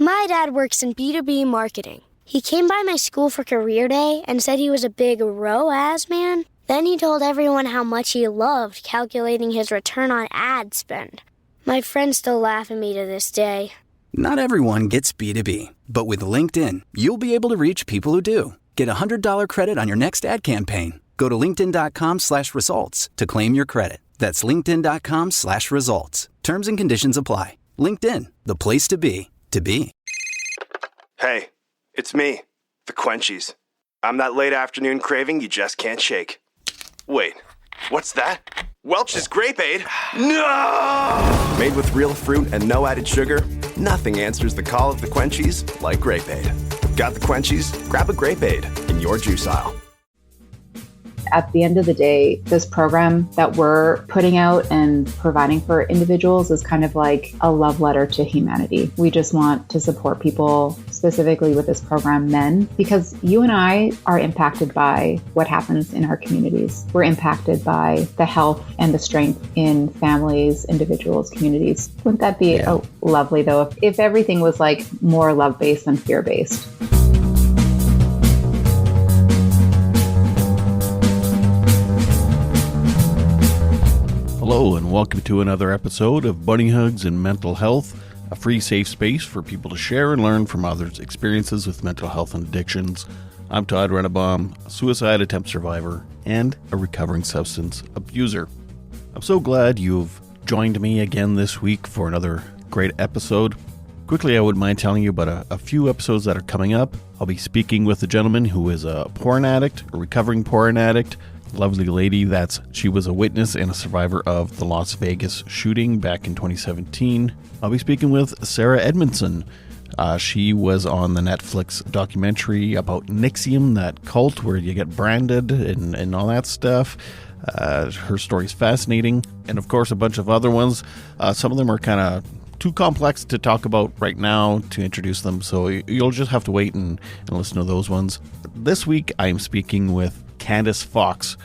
My dad works in B2B marketing. He came by my school for career day and said he was a big ROAS man. Then he told everyone how much he loved calculating his return on ad spend. My friends still laugh at me to this day. Not everyone gets B2B, but with LinkedIn, you'll be able to reach people who do. Get a $100 credit on your next ad campaign. Go to linkedin.com/results to claim your credit. That's linkedin.com/results. Terms and conditions apply. LinkedIn, the place to be, to be. Hey, it's me, the Quenchies. I'm that late afternoon craving you just can't shake. Wait, what's that? Welch's Grape Aid? No! Made with real fruit and no added sugar, nothing answers the call of the Quenchies like Grape Aid. Got the Quenchies? Grab a Grape Aid in your juice aisle. At the end of the day, this program that we're putting out and providing for individuals is kind of like a love letter to humanity. We just want to support people, specifically with this program, men, because you and I are impacted by what happens in our communities. We're impacted by the health and the strength in families, individuals, communities. Wouldn't that be lovely, though, if everything was like more love-based than fear-based? Hello and welcome to another episode of Bunny Hugs and Mental Health, a free safe space for people to share and learn from others' experiences with mental health and addictions. I'm Todd Rennebaum, a suicide attempt survivor and a recovering substance abuser. I'm so glad you've joined me again this week for another great episode. Quickly, I wouldn't mind telling you about a few episodes that are coming up. I'll be speaking with a gentleman who is a porn addict, a recovering porn addict, lovely lady. She was a witness and a survivor of the Las Vegas shooting back in 2017. I'll be speaking with Sarah Edmondson. She was on the Netflix documentary about Nixium, that cult where you get branded and all that stuff. Her story is fascinating, and of course a bunch of other ones. Some of them are kind of too complex to talk about right now to introduce them, so you'll just have to wait and listen to those ones. This week I'm speaking with Candace Fox,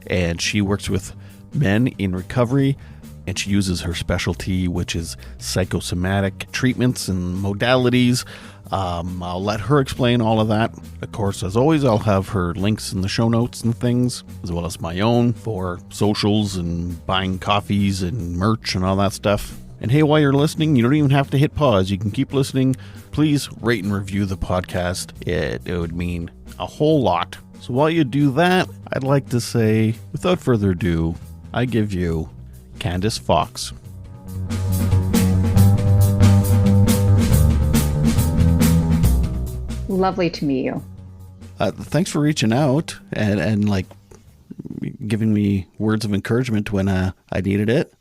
and she works with men in recovery, and she uses her specialty, which is psychosomatic treatments and modalities. I'll let her explain all of that. Of course, as always, I'll have her links in the show notes and things, as well as my own for socials and buying coffees and merch and all that stuff. And hey, while you're listening, you don't even have to hit pause. You can keep listening. Please rate and review the podcast. It would mean a whole lot. So while you do that, I'd like to say, without further ado, I give you Candace Fox. Lovely to meet you. Thanks for reaching out and like giving me words of encouragement when I needed it.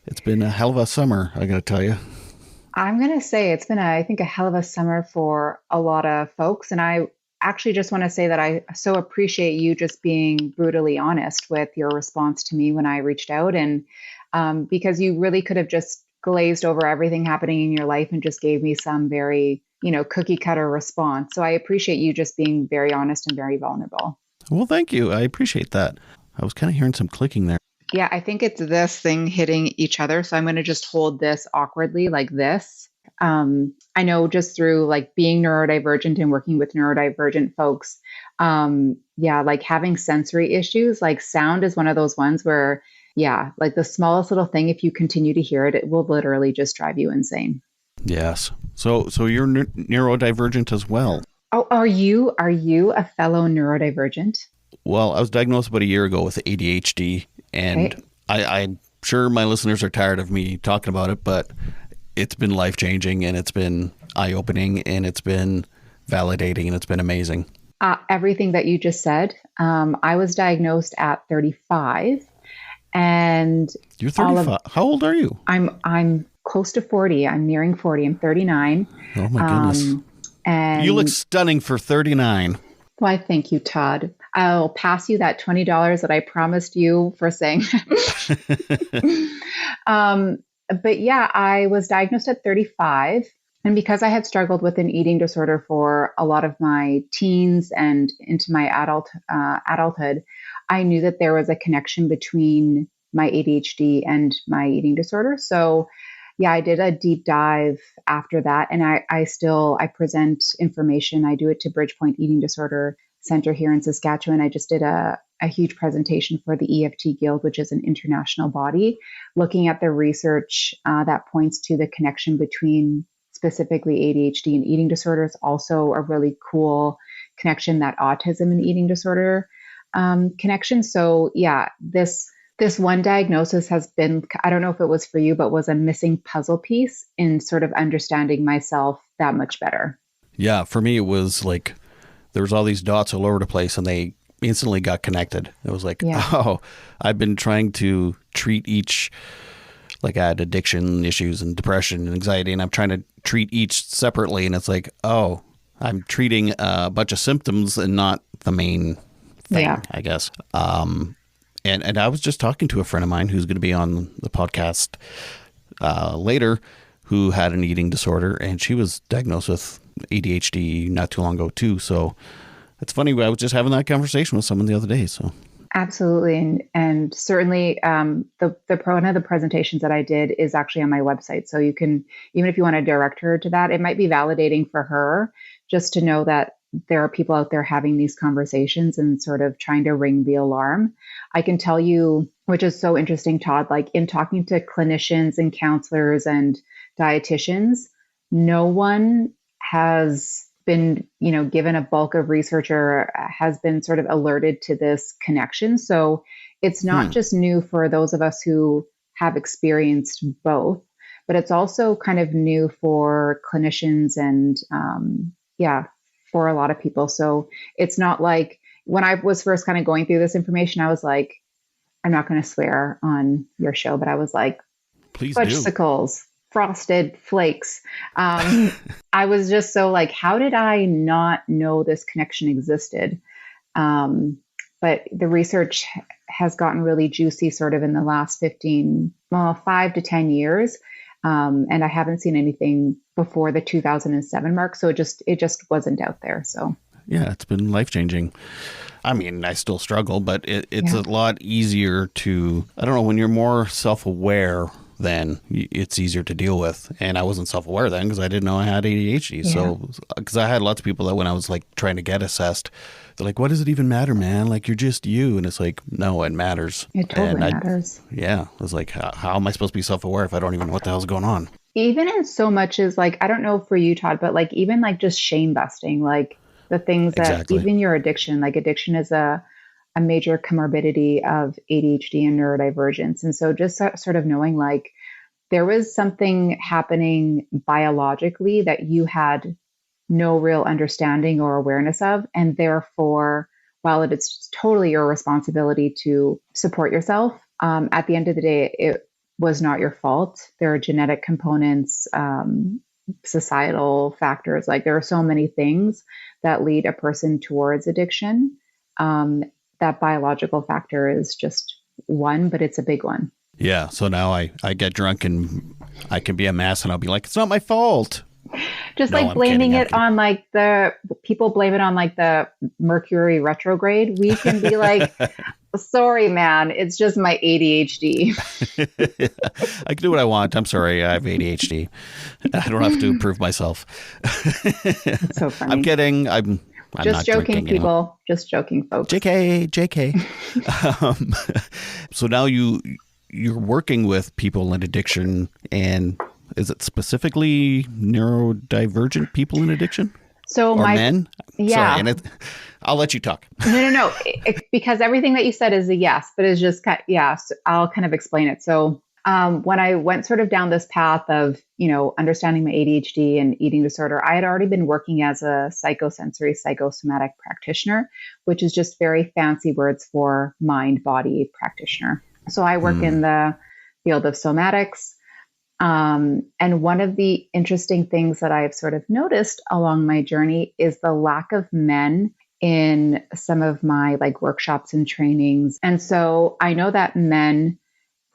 It's been a hell of a summer, I gotta tell you. I'm going to say it's been, I think, a hell of a summer for a lot of folks. And I actually just want to say that I so appreciate you just being brutally honest with your response to me when I reached out. And because you really could have just glazed over everything happening in your life and just gave me some very, cookie cutter response. So I appreciate you just being very honest and very vulnerable. Well, thank you. I appreciate that. I was kind of hearing some clicking there. Yeah, I think it's this thing hitting each other. So I'm going to just hold this awkwardly like this. I know just through like being neurodivergent and working with neurodivergent folks, like having sensory issues, like sound is one of those ones where, like the smallest little thing, if you continue to hear it, it will literally just drive you insane. Yes. So you're neurodivergent as well. Oh, are you a fellow neurodivergent? Well, I was diagnosed about a year ago with ADHD, and I'm sure my listeners are tired of me talking about it, but it's been life-changing, and it's been eye-opening, and it's been validating, and it's been amazing. Everything that you just said. I was diagnosed at 35, and you're 35. How old are you? I'm close to 40. I'm nearing 40. I'm 39. Oh my goodness! And you look stunning for 39. Why, thank you, Todd. I'll pass you that $20 that I promised you for saying. But yeah, I was diagnosed at 35. And because I had struggled with an eating disorder for a lot of my teens and into my adulthood, I knew that there was a connection between my ADHD and my eating disorder. So yeah, I did a deep dive after that. And I present information. I do it to Bridgepoint Eating Disorder Center here in Saskatchewan. I just did a huge presentation for the EFT Guild, which is an international body, looking at the research that points to the connection between specifically ADHD and eating disorders. Also a really cool connection, that autism and eating disorder connection. So yeah, this one diagnosis has been, I don't know if it was for you, but was a missing puzzle piece in sort of understanding myself that much better. Yeah, for me, it was like there was all these dots all over the place and they instantly got connected. It was like, oh, I've been trying to treat each, like I had addiction issues and depression and anxiety, and I'm trying to treat each separately. And it's like, oh, I'm treating a bunch of symptoms and not the main thing, I guess. And I was just talking to a friend of mine who's going to be on the podcast later, who had an eating disorder, and she was diagnosed with ADHD not too long ago too. So it's funny. I was just having that conversation with someone the other day. So absolutely, and certainly the one of the presentations that I did is actually on my website. So you can, even if you want to direct her to that, it might be validating for her just to know that there are people out there having these conversations and sort of trying to ring the alarm. I can tell you, which is so interesting, Todd, like in talking to clinicians and counselors and dietitians, no one has been, given a bulk of research or has been sort of alerted to this connection. So it's not just new for those of us who have experienced both, but it's also kind of new for clinicians and, for a lot of people. So it's not like when I was first kind of going through this information, I was like, I'm not going to swear on your show, but I was like, please fudgesicles, frosted flakes. I was just so like, how did I not know this connection existed? But the research has gotten really juicy sort of in the last 5 to 10 years. And I haven't seen anything before the 2007 mark. So it just wasn't out there. So yeah, it's been life-changing. I mean, I still struggle, but it's a lot easier to, I don't know, when you're more self-aware, then it's easier to deal with. And I wasn't self-aware then because I didn't know I had ADHD. Yeah. So, because I had lots of people that when I was like trying to get assessed, they're like, what does it even matter, man? Like, you're just you. And it's like, no, it matters. It totally matters. Yeah. I was like, how am I supposed to be self-aware if I don't even know what the hell's going on? Even in so much as like, I don't know for you, Todd, but like even like just shame busting, like the things that even your addiction, like addiction is a major comorbidity of ADHD and neurodivergence. And so just sort of knowing like there was something happening biologically that you had no real understanding or awareness of. And therefore, while it is totally your responsibility to support yourself, at the end of the day, it was not your fault. There are genetic components, societal factors. Like there are so many things that lead a person towards addiction. That biological factor is just one, but it's a big one. Yeah. So now I get drunk and I can be a mess and I'll be like, it's not my fault. Just no, like blaming it on like people blame it on like the Mercury retrograde. We can be like, sorry, man, it's just my ADHD. I can do what I want. I'm sorry. I have ADHD. I don't have to prove myself. That's so funny. I'm kidding. I'm just not joking, drinking, people. Just joking, folks. JK. So now you're working with people in addiction, and is it specifically neurodivergent people in addiction? So men? Yeah. Sorry, I'll let you talk. No. Because everything that you said is a yes, but it's just, so I'll kind of explain it. So when I went sort of down this path of, understanding my ADHD and eating disorder, I had already been working as a psychosomatic practitioner, which is just very fancy words for mind-body practitioner. So I work in the field of somatics. And one of the interesting things that I've sort of noticed along my journey is the lack of men in some of my like workshops and trainings. And so I know that men,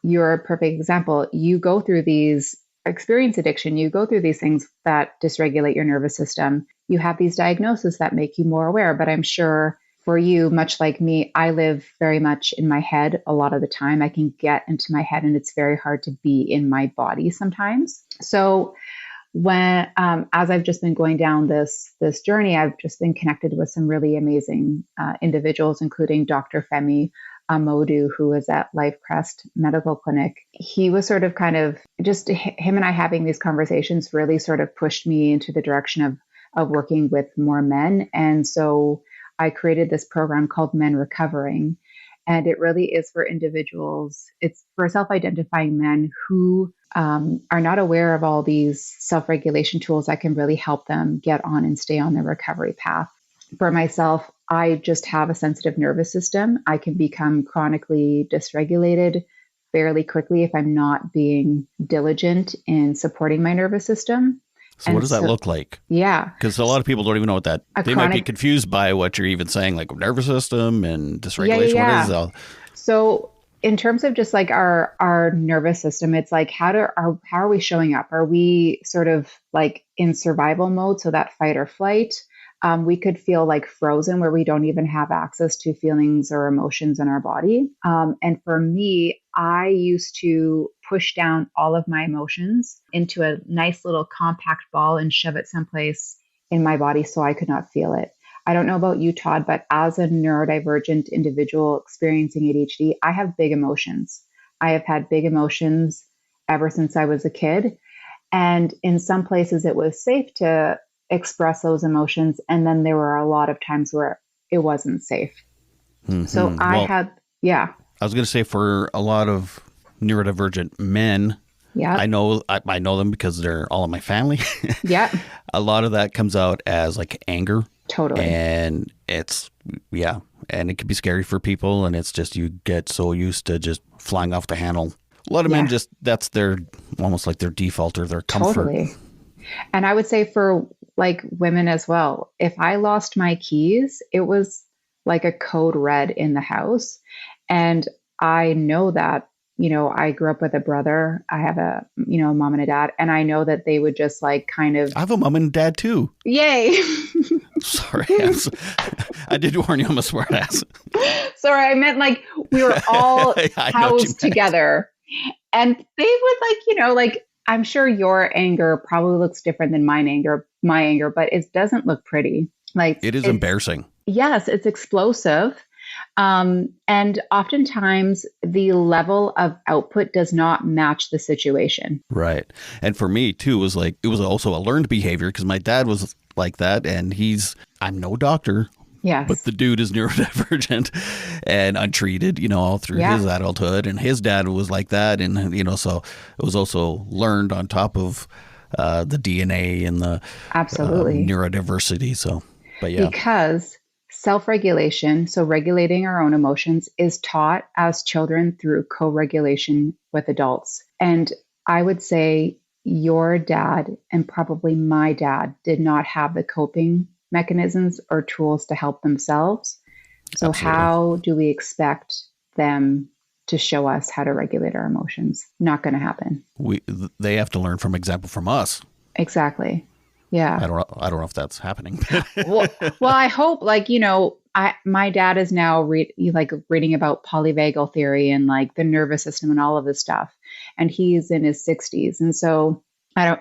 you're a perfect example. You go through these experience addiction, you go through these things that dysregulate your nervous system. You have these diagnoses that make you more aware, but I'm sure for you, much like me, I live very much in my head a lot of the time. I can get into my head and it's very hard to be in my body sometimes. So when, as I've just been going down this journey, I've just been connected with some really amazing individuals, including Dr. Femi Amodu, who is at Lifecrest Medical Clinic. He was sort of kind of just him and I having these conversations really sort of pushed me into the direction of working with more men. And so I created this program called Men Recovering. And it really is for individuals. It's for self-identifying men who are not aware of all these self-regulation tools that can really help them get on and stay on their recovery path. For myself, I just have a sensitive nervous system. I can become chronically dysregulated fairly quickly if I'm not being diligent in supporting my nervous system. So what does that look like? Yeah. Because a lot of people don't even know what that, they might be confused by what you're even saying, like nervous system and dysregulation. Yeah. What is that? So in terms of just like our nervous system, it's like, how are we showing up? Are we sort of like in survival mode? So that fight or flight, we could feel like frozen where we don't even have access to feelings or emotions in our body. And for me, I used to push down all of my emotions into a nice little compact ball and shove it someplace in my body so I could not feel it. I don't know about you, Todd, but as a neurodivergent individual experiencing ADHD, I have big emotions. I have had big emotions ever since I was a kid. And in some places it was safe to express those emotions. And then there were a lot of times where it wasn't safe. Mm-hmm. So I was going to say for a lot of neurodivergent men, I know them because they're all in my family. Yeah. A lot of that comes out as like anger. Totally. And it's, and it can be scary for people. And it's just, you get so used to just flying off the handle. A lot of men just, that's their, almost like their default or their comfort. Totally. And I would say for like women as well, if I lost my keys, it was like a code red in the house. And I know that, I grew up with a brother. I have a mom and a dad. And I know that they would just like kind of. I have a mom and dad too. Yay. Sorry. I did warn you, I'm a smart ass. Sorry, I meant like we were all housed together. And they would like, I'm sure your anger probably looks different than my anger, but it doesn't look pretty. Like it is embarrassing. Yes, it's explosive. And oftentimes the level of output does not match the situation. Right. And for me too, it was also a learned behavior because my dad was like that and I'm no doctor. Yes. But the dude is neurodivergent and untreated, all through his adulthood. And his dad was like that. And, so it was also learned on top of the DNA and the absolutely neurodiversity. So, but yeah. Because self-regulation, so regulating our own emotions, is taught as children through co-regulation with adults. And I would say your dad and probably my dad did not have the coping mechanisms or tools to help themselves. So absolutely. How do we expect them to show us how to regulate our emotions? Not going to happen. They have to learn from example from us. Exactly. Yeah. I don't know if that's happening. well, I hope my dad is now reading about polyvagal theory and like the nervous system and all of this stuff. And he's in his 60s. And so I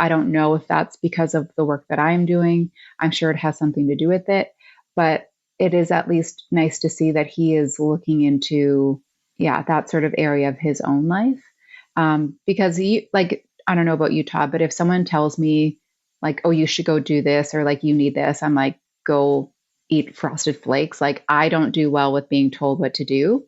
don't know if that's because of the work that I'm doing. I'm sure it has something to do with it, but it is at least nice to see that he is looking into, that sort of area of his own life. Because I don't know about you, Todd, but if someone tells me like, oh, you should go do this, or like, you need this, I'm like, go eat Frosted Flakes. Like, I don't do well with being told what to do.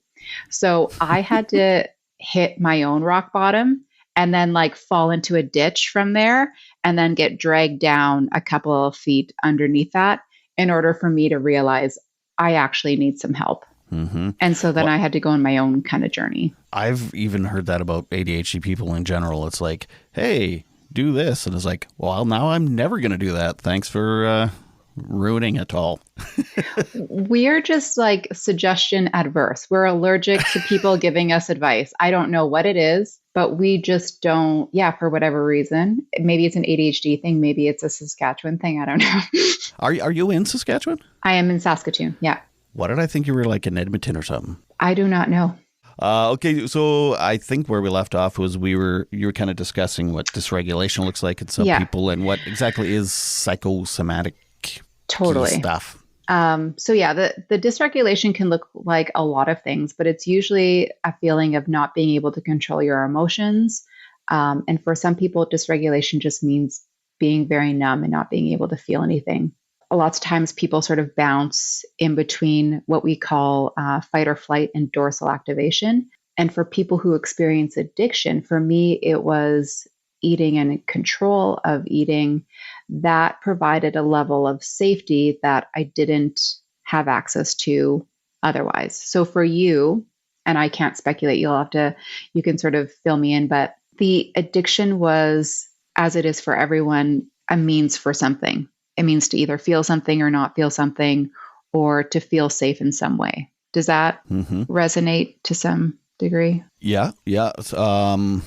So I had to hit my own rock bottom and then like fall into a ditch from there and then get dragged down a couple of feet underneath that in order for me to realize I actually need some help. Mm-hmm. And so then I had to go on my own kind of journey. I've even heard that about ADHD people in general. It's like, hey, do this. And it's like, well, now I'm never going to do that. Thanks for ruining it all. We're just like suggestion adverse. We're allergic to people giving us advice. I don't know what it is, but we just don't, for whatever reason. Maybe it's an ADHD thing. Maybe it's a Saskatchewan thing. I don't know. Are you in Saskatchewan? I am in Saskatoon. Yeah. Why did I think you were like in Edmonton or something? I do not know. Okay, so I think where we left off was you were kind of discussing what dysregulation looks like in some people and what exactly is psychosomatic stuff. So yeah, the dysregulation can look like a lot of things, but it's usually a feeling of not being able to control your emotions. And for some people, dysregulation just means being very numb and not being able to feel anything. Lots of times people sort of bounce in between what we call fight or flight and dorsal activation. And for people who experience addiction, for me, it was eating and control of eating that provided a level of safety that I didn't have access to otherwise. So for you, and I can't speculate, you can sort of fill me in, but the addiction was, as it is for everyone, a means for something. It means to either feel something or not feel something, or to feel safe in some way. Does that resonate to some degree? Yeah. I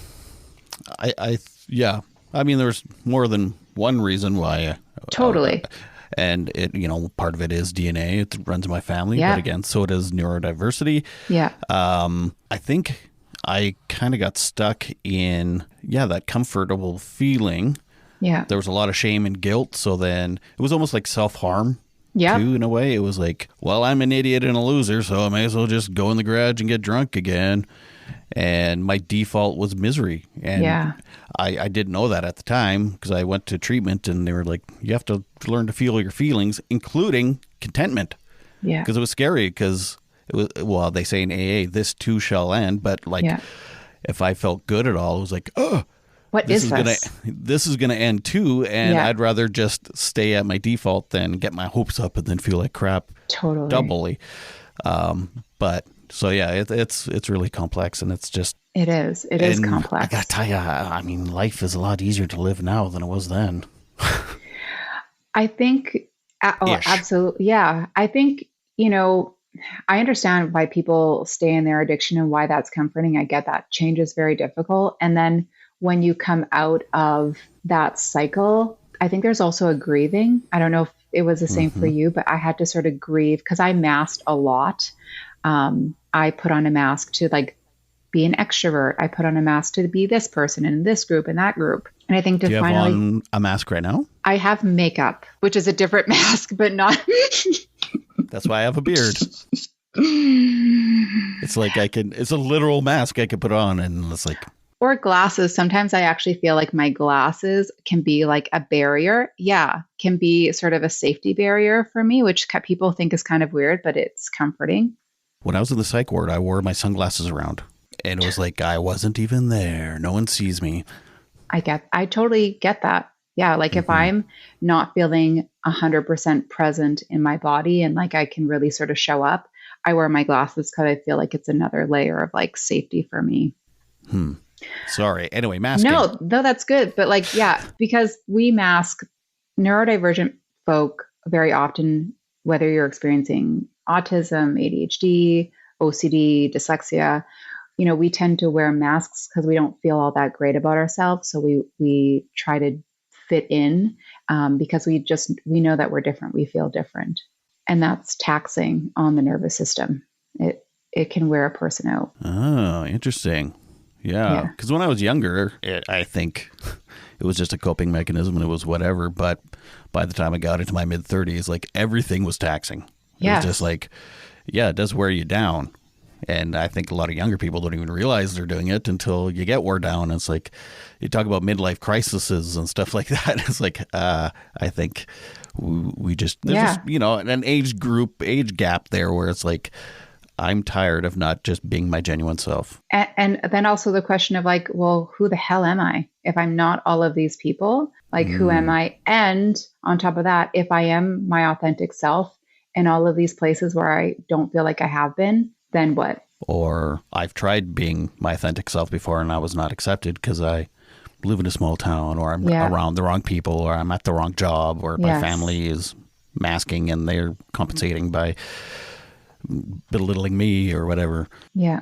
mean, there's more than one reason why. Totally. And it, part of it is DNA. It runs in my family, but again, so does neurodiversity. Yeah. I think I kind of got stuck in, that comfortable feeling. Yeah. There was a lot of shame and guilt. So then it was almost like self-harm too, in a way. It was like, well, I'm an idiot and a loser, so I may as well just go in the garage and get drunk again. And my default was misery. And I didn't know that at the time because I went to treatment and they were like, you have to learn to feel your feelings, including contentment. Yeah. Because it was scary because it was, well, they say in AA, this too shall end. But if I felt good at all, it was like, oh, what is this? This is going to end too. And I'd rather just stay at my default than get my hopes up and then feel like crap. Totally. Doubly. But so, it's really complex and it's just. It is complex. I got to tell you, I mean, life is a lot easier to live now than it was then. I think, absolutely. Yeah. I think, I understand why people stay in their addiction and why that's comforting. I get that. Change is very difficult. And then when you come out of that cycle, I think there's also a grieving. I don't know if it was the same for you, but I had to sort of grieve because I masked a lot. I put on a mask to be an extrovert. I put on a mask to be this person in this group and that group. And I think to Do you finally have on a mask right now? I have makeup, which is a different mask, but not. That's why I have a beard. It's like it's a literal mask I could put on and it's like. Or glasses. Sometimes I actually feel like my glasses can be like a barrier. Yeah. Can be sort of a safety barrier for me, which people think is kind of weird, but it's comforting. When I was in the psych ward, I wore my sunglasses around and it was like, I wasn't even there. No one sees me. I totally get that. Yeah. Like if I'm not feeling 100% present in my body and I can really sort of show up, I wear my glasses because I feel like it's another layer of safety for me. Sorry. Anyway, masking. No, that's good. But because we mask neurodivergent folk very often, whether you're experiencing autism, ADHD, OCD, dyslexia, we tend to wear masks because we don't feel all that great about ourselves. So we try to fit in because we know that we're different. We feel different. And that's taxing on the nervous system. It can wear a person out. Oh, interesting. Yeah. Because when I was younger, I think it was just a coping mechanism and it was whatever. But by the time I got into my mid 30s, everything was taxing. It was just it does wear you down. And I think a lot of younger people don't even realize they're doing it until you get wore down. It's like you talk about midlife crises and stuff like that. It's like I think we just there's just an age gap there where it's like I'm tired of not just being my genuine self. And then also the question of well, who the hell am I if I'm not all of these people? Who am I? And on top of that, if I am my authentic self in all of these places where I don't feel like I have been, then what? Or I've tried being my authentic self before and I was not accepted because I live in a small town or I'm around the wrong people or I'm at the wrong job or my family is masking and they're compensating by belittling me or whatever. Yeah.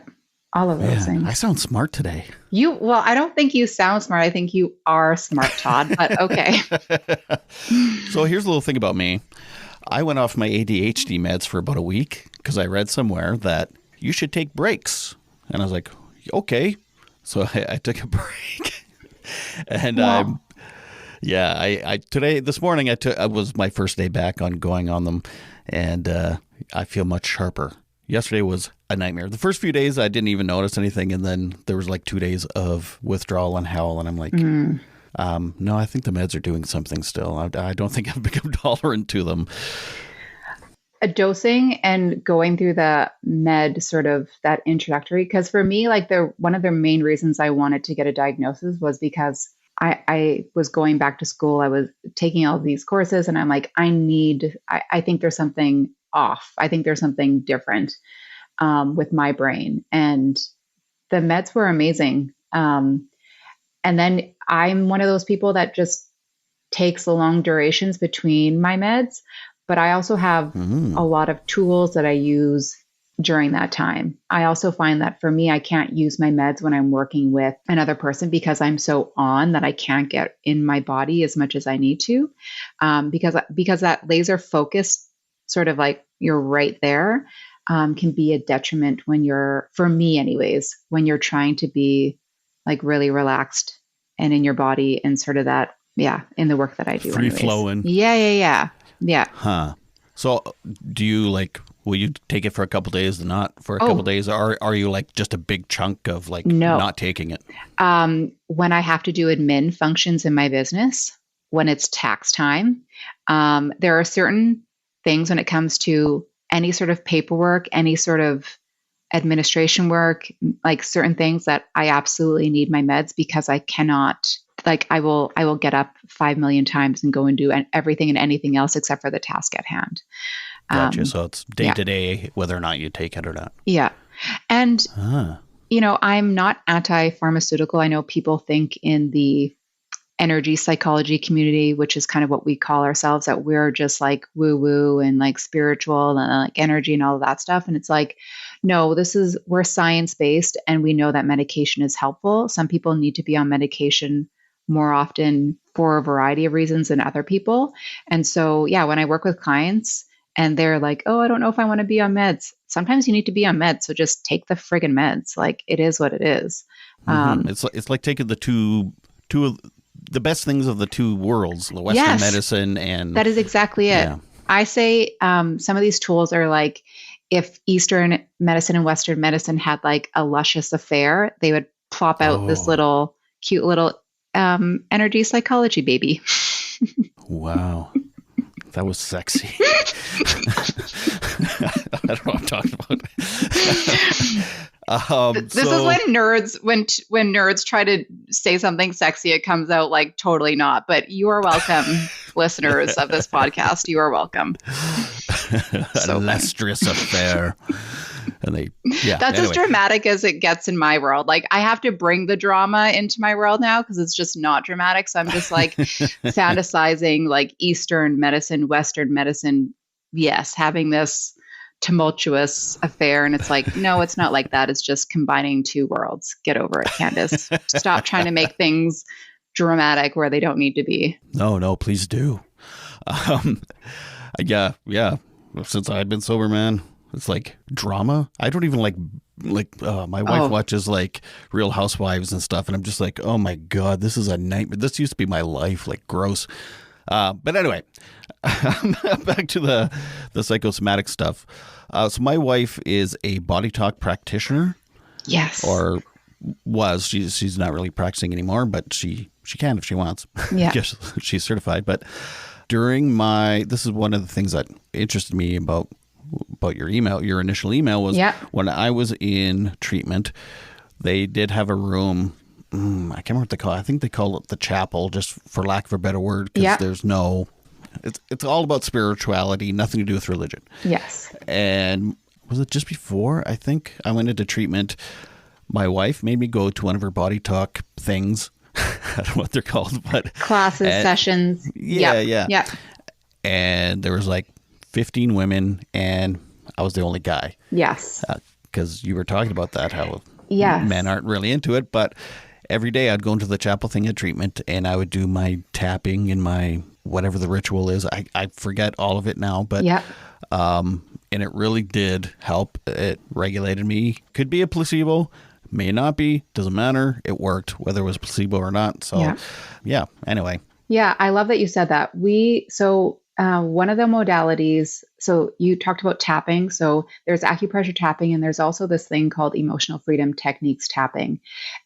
All of those things. I sound smart today. Well, I don't think you sound smart. I think you are smart, Todd, but okay. So here's a little thing about me. I went off my ADHD meds for about a week because I read somewhere that you should take breaks. And I was like, okay. So I took a break. And Wow. this morning it was my first day back on going on them. And I feel much sharper. Yesterday was a nightmare. The first few days I didn't even notice anything. And then there was like 2 days of withdrawal and hell. And I'm like, no, I think the meds are doing something still. I don't think I've become tolerant to them. A dosing and going through the med sort of that introductory, because for me, like one of the main reasons I wanted to get a diagnosis was because I was going back to school. I was taking all these courses and I'm like, I think there's something off. I think there's something different with my brain, and the meds were amazing. And then I'm one of those people that just takes the long durations between my meds, but I also have a lot of tools that I use during that time. I also find that for me, I can't use my meds when I'm working with another person because I'm so on that I can't get in my body as much as I need to, because that laser focus, sort of like you're right there, can be a detriment when for me anyways, when you're trying to be like really relaxed and in your body and sort of that, in the work that I do. Free anyways. flowing. Yeah. Huh. So do you will you take it for a couple of days and not for a couple of days? Or are you like just a big chunk of like not taking it? When I have to do admin functions in my business, when it's tax time, there are certain things when it comes to any sort of paperwork, any sort of administration work, like certain things that I absolutely need my meds because I cannot, like I will get up 5 million times and go and do everything and anything else except for the task at hand. Gotcha. So it's day to day, whether or not you take it or not. Yeah. And, I'm not anti-pharmaceutical. I know people think in the energy psychology community, which is kind of what we call ourselves, that we're just like woo woo and like spiritual and like energy and all of that stuff. And it's like, no, we're science based and we know that medication is helpful. Some people need to be on medication more often for a variety of reasons than other people. And so, when I work with clients and they're like, oh, I don't know if I want to be on meds. Sometimes you need to be on meds. So just take the friggin' meds. Like it is what it is. It's like taking the two of the best things of the two worlds, the Western medicine and... That is exactly it. Yeah. I say some of these tools are like, if Eastern medicine and Western medicine had like a luscious affair, they would plop out this little cute little energy psychology baby. Wow. That was sexy. I don't know what I'm talking about. This is when nerds try to say something sexy, it comes out like totally not. But you are welcome, listeners of this podcast. You are welcome. A lustrous affair. And that's as dramatic as it gets in my world. Like I have to bring the drama into my world now because it's just not dramatic. So I'm just like fantasizing like Eastern medicine, Western medicine. Yes, having this tumultuous affair. And it's like, no, it's not like that. It's just combining two worlds. Get over it, Candace. Stop trying to make things dramatic where they don't need to be. No, please do. Yeah. Since I've been sober, man, it's like drama. I don't even like my wife watches like Real Housewives and stuff. And I'm just like, oh my God, this is a nightmare. This used to be my life, like gross. But anyway, back to the psychosomatic stuff. So my wife is a body talk practitioner. Yes. Or was. She's not really practicing anymore, but she can if she wants. Yeah. I guess she's certified. But this is one of the things that interested me about your email. Your initial email was when I was in treatment, they did have a room. I can't remember what they call it. I think they call it the chapel, just for lack of a better word, because there's no... It's all about spirituality, nothing to do with religion. Yes. And was it just before, I think, I went into treatment, my wife made me go to one of her body talk things. I don't know what they're called, but... Classes, sessions. Yeah. And there was like 15 women, and I was the only guy. Yes. Because you were talking about that, how yes. men aren't really into it, but... Every day I'd go into the chapel thing at treatment and I would do my tapping and my whatever the ritual is. I forget all of it now, but And it really did help. It regulated me. Could be a placebo, may not be, doesn't matter. It worked, whether it was placebo or not. So yeah, anyway. Yeah, I love that you said that. One of the modalities, so you talked about tapping. So there's acupressure tapping, and there's also this thing called emotional freedom techniques tapping.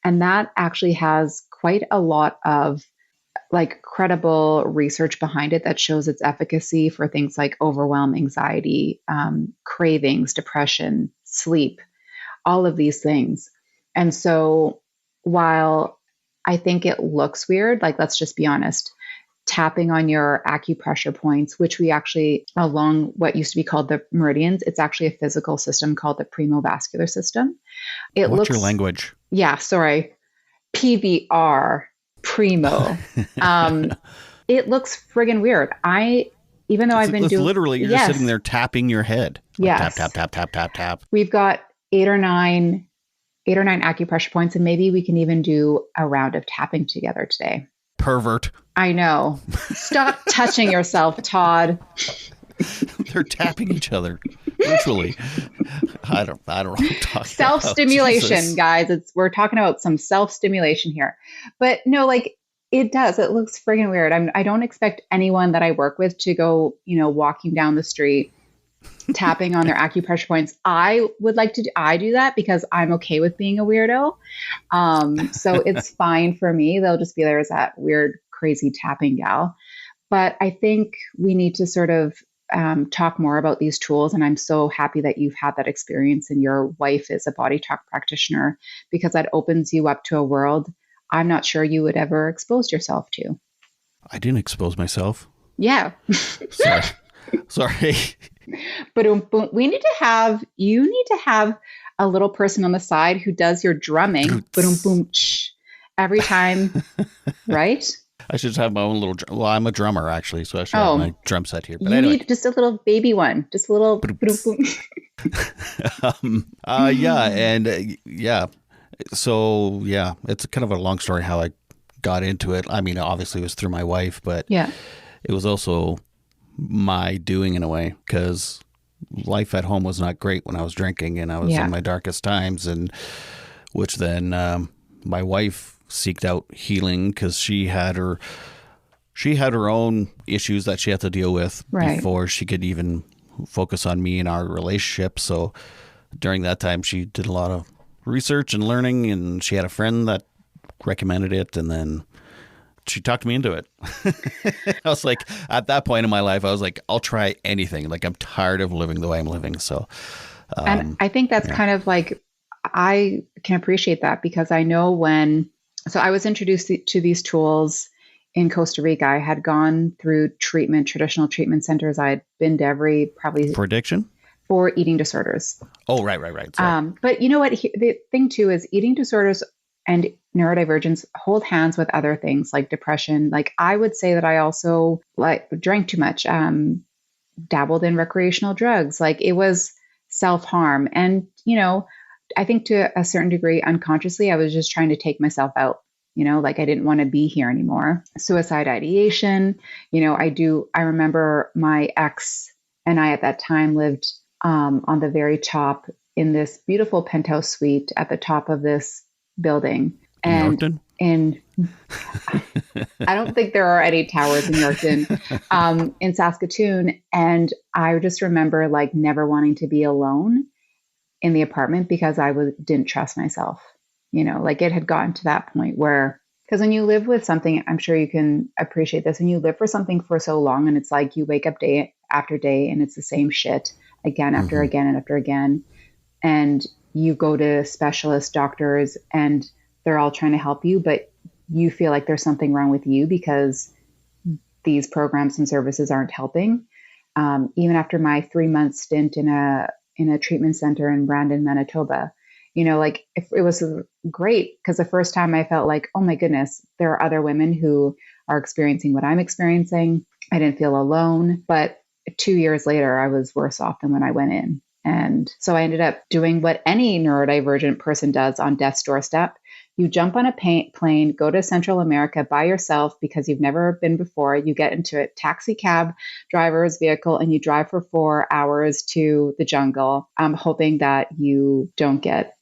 And that actually has quite a lot of like credible research behind it that shows its efficacy for things like overwhelm, anxiety, cravings, depression, sleep, all of these things. And so while I think it looks weird, like, let's just be honest, tapping on your acupressure points, which we actually, along what used to be called the meridians, it's actually a physical system called the premovascular system. What's your language? Yeah, sorry. PVR, primo. It looks friggin' weird. Even though I've been doing, literally, you're just sitting there tapping your head. Like yes. Tap, tap, tap, tap, tap, tap. We've got eight or nine acupressure points, and maybe we can even do a round of tapping together today. Pervert. I know. Stop touching yourself, Todd. They're tapping each other virtually. I don't know what I'm talking Self-stimulation, about. guys. We're talking about some self-stimulation here. But no, like, it does. It looks friggin' weird. I don't expect anyone that I work with to go, walking down the street, tapping on their acupressure points. I do that because I'm okay with being a weirdo. So it's fine for me. They'll just be there as that weird, crazy tapping gal. But I think we need to sort of talk more about these tools. And I'm so happy that you've had that experience and your wife is a body talk practitioner, because that opens you up to a world I'm not sure you would ever expose yourself to. I didn't expose myself. Yeah. Sorry. But you need to have a little person on the side who does your drumming every time, right? I should have my own little, I'm a drummer actually, so I should have my drum set here. But you anyway. need just a little baby one, just a little. So yeah, it's kind of a long story how I got into it. I mean, obviously it was through my wife, but it was also my doing in a way, because life at home was not great when I was drinking and I was in my darkest times, and which then my wife seeked out healing because she had her own issues that she had to deal with before she could even focus on me and our relationship. So during that time, she did a lot of research and learning, and she had a friend that recommended it, and then she talked me into it. I was like, at that point in my life, I was like, I'll try anything. Like, I'm tired of living the way I'm living. So, and I think that's kind of like, I can appreciate that, because I know so I was introduced to these tools in Costa Rica. I had gone through traditional treatment centers. I had been to for addiction? For eating disorders. Oh, right. Sorry. But you know what? The thing too is eating disorders and neurodivergence hold hands with other things like depression. Like, I would say that I also drank too much, dabbled in recreational drugs. Like, it was self-harm. And, I think to a certain degree, unconsciously, I was just trying to take myself out. Like, I didn't want to be here anymore. Suicide ideation. I remember my ex and I at that time lived on the very top in this beautiful penthouse suite at the top of this building. And I don't think there are any towers in Yorkton, in Saskatoon. And I just remember like never wanting to be alone in the apartment because I didn't trust myself. Like, it had gotten to that point where, because when you live with something, I'm sure you can appreciate this, when you live for something for so long and it's like you wake up day after day and it's the same shit again after again and after again. And you go to specialist doctors and they're all trying to help you, but you feel like there's something wrong with you because these programs and services aren't helping. Even after my 3-month stint in a treatment center in Brandon, Manitoba, like, it was great, because the first time I felt like, oh my goodness, there are other women who are experiencing what I'm experiencing. I didn't feel alone. But 2 years later, I was worse off than when I went in. And so I ended up doing what any neurodivergent person does on death's doorstep, You jump on a plane, go to Central America by yourself because you've never been before. You get into a taxi cab driver's vehicle and you drive for 4 hours to the jungle, hoping that you don't get,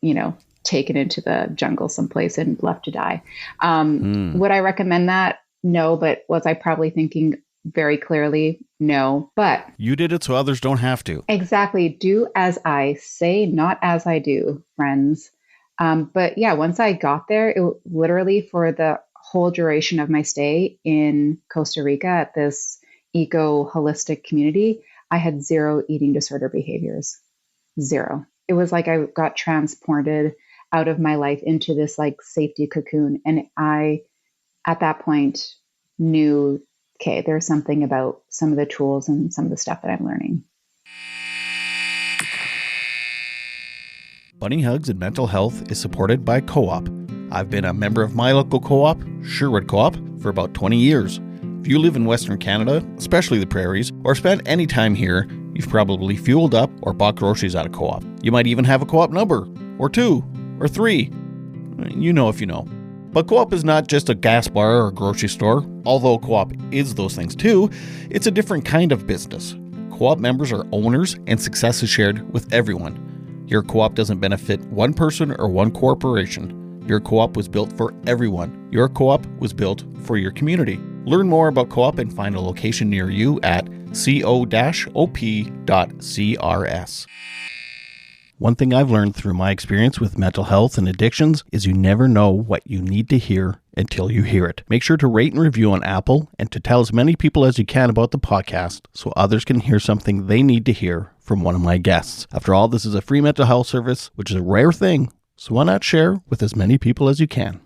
taken into the jungle someplace and left to die. Would I recommend that? No, but was I probably thinking very clearly? No, but you did it so others don't have to. Exactly. Do as I say, not as I do, friends. But yeah, once I got there, it literally for the whole duration of my stay in Costa Rica at this eco holistic community, I had 0 eating disorder behaviors. 0. It was like I got transported out of my life into this like safety cocoon. And I, at that point, knew, okay, there's something about some of the tools and some of the stuff that I'm learning. Bunny Hugs and Mental Health is supported by Co-op. I've been a member of my local co-op, Sherwood Co-op, for about 20 years. If you live in Western Canada, especially the prairies, or spent any time here, you've probably fueled up or bought groceries at a co-op. You might even have a co-op number, or 2, or 3. You know if you know. But co-op is not just a gas bar or a grocery store. Although co-op is those things too, it's a different kind of business. Co-op members are owners and success is shared with everyone. Your co-op doesn't benefit one person or one corporation. Your co-op was built for everyone. Your co-op was built for your community. Learn more about co-op and find a location near you at co-op.crs. One thing I've learned through my experience with mental health and addictions is you never know what you need to hear until you hear it. Make sure to rate and review on Apple and to tell as many people as you can about the podcast so others can hear something they need to hear from one of my guests. After all, this is a free mental health service, which is a rare thing, so why not share with as many people as you can?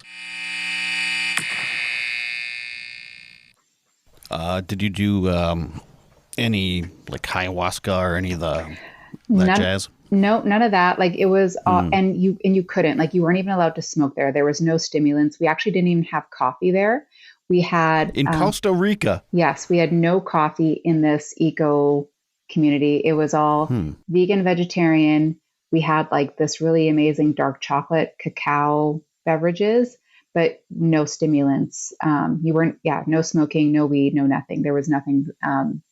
Did you do any like ayahuasca or any of that jazz? No, none of that. Like it was, and you couldn't, like you weren't even allowed to smoke there. There was no stimulants. We actually didn't even have coffee there. We had in Costa Rica. Yes, we had no coffee in this eco community. It was all vegan, vegetarian. We had like this really amazing dark chocolate cacao beverages, but no stimulants. No smoking, no weed, no nothing. There was nothing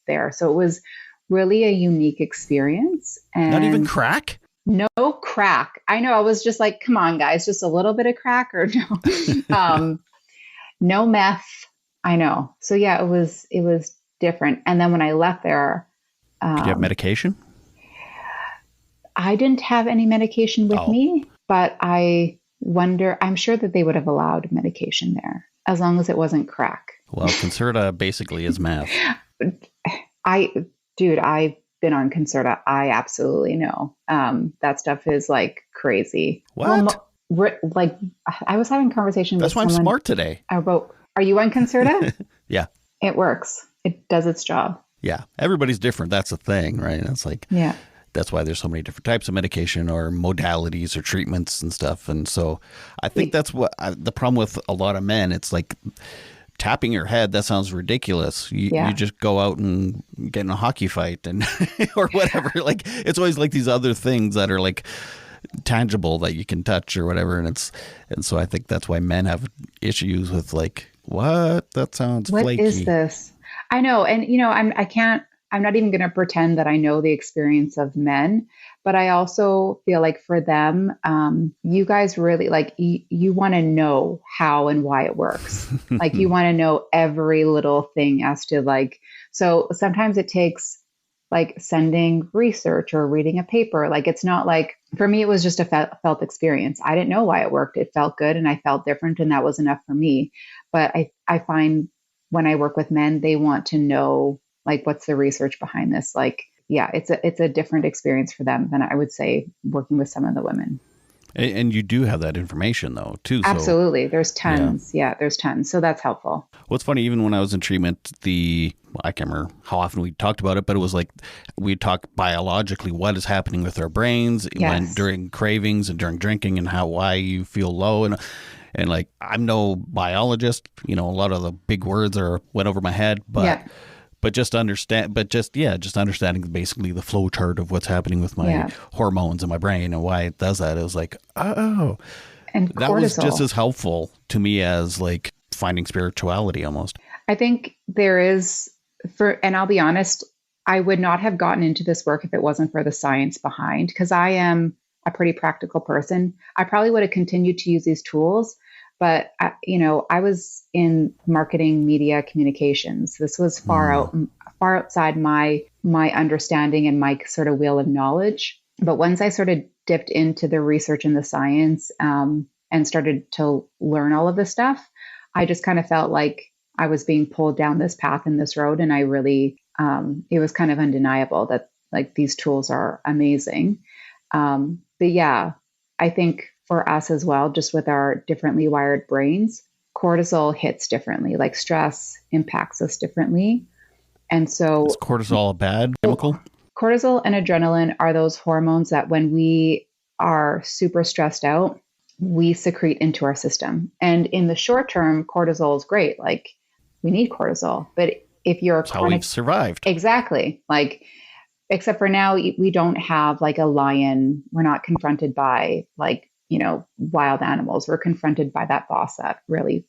there. So it was really a unique experience. And not even crack? No crack. I know. I was just like, come on, guys, just a little bit of crack or no? No meth. I know. So yeah, it was different. And then when I left there, did you have medication? I didn't have any medication with me, but I wonder, I'm sure that they would have allowed medication there as long as it wasn't crack. Well, Concerta basically is meth. I've been on Concerta. I absolutely know. That stuff is like crazy. What? Like I was having a conversation with someone. That's why I'm smart today. About, are you on Concerta? Yeah. It works. It does its job. Yeah. Everybody's different. That's the thing, right? It's like, yeah. That's why there's so many different types of medication or modalities or treatments and stuff. And so I think that's what the problem with a lot of men. It's like tapping your head. That sounds ridiculous. You just go out and get in a hockey fight and or whatever. Like it's always like these other things that are like tangible that you can touch or whatever. And so I think that's why men have issues with like, what? That sounds flaky. What is this? I know. And I'm not even going to pretend that I know the experience of men, but I also feel like for them, you guys really like, you want to know how and why it works. Like you want to know every little thing as to like, so sometimes it takes like sending research or reading a paper. Like, it's not like, for me, it was just a felt experience. I didn't know why it worked. It felt good and I felt different and that was enough for me. But I find when I work with men, they want to know like, what's the research behind this? Like, yeah, it's a different experience for them than I would say working with some of the women. And you do have that information though, too. Absolutely. So, there's tons. Yeah, there's tons. So that's helpful. Well, it's funny, even when I was in treatment, I can't remember how often we talked about it, but it was like we talked biologically what is happening with our brains when during cravings and during drinking and why you feel low. And like, I'm no biologist, a lot of the big words went over my head, but just understanding basically the flow chart of what's happening with my hormones in my brain and why it does that. It was like, oh, And that was just cortisol. as helpful to me as like finding spirituality almost. I think there is and I'll be honest, I would not have gotten into this work if it wasn't for the science behind, because I am a pretty practical person. I probably would have continued to use these tools, but I was in marketing, media, communications. This was far outside my understanding and my sort of wheel of knowledge. But once I sort of dipped into the research and the science, and started to learn all of this stuff, I just kind of felt like I was being pulled down this path and this road. And I really, it was kind of undeniable that like these tools are amazing. But yeah, I think for us as well, just with our differently wired brains, cortisol hits differently, like stress impacts us differently. And so is cortisol a bad chemical? Cortisol and adrenaline are those hormones that when we are super stressed out, we secrete into our system. And in the short term, cortisol is great. Like we need cortisol. But if you're That's how we've survived. Exactly. Like, except for now, we don't have like a lion. We're not confronted by like, wild animals. We're confronted by that boss that really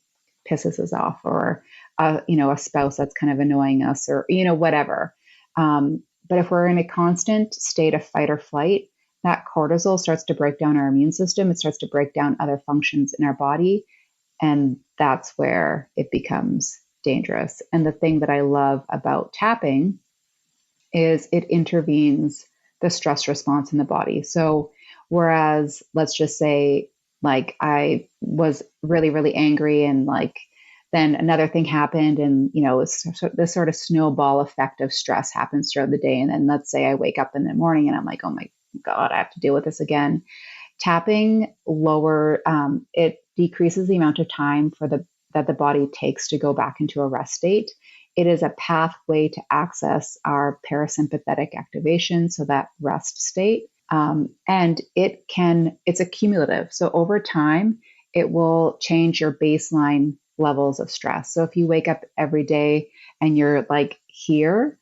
pisses us off, or, a spouse that's kind of annoying us, or, whatever. But if we're in a constant state of fight or flight, that cortisol starts to break down our immune system. It starts to break down other functions in our body. And that's where it becomes dangerous. And the thing that I love about tapping is it intervenes the stress response in the body. So whereas, let's just say, like I was really, really angry, and like then another thing happened, and this sort of snowball effect of stress happens throughout the day. And then let's say I wake up in the morning and I'm like, oh my God, I have to deal with this again. Tapping it decreases the amount of time that the body takes to go back into a rest state. It is a pathway to access our parasympathetic activation, so that rest state. And it's a cumulative. So over time, it will change your baseline levels of stress. So if you wake up every day and you're like here,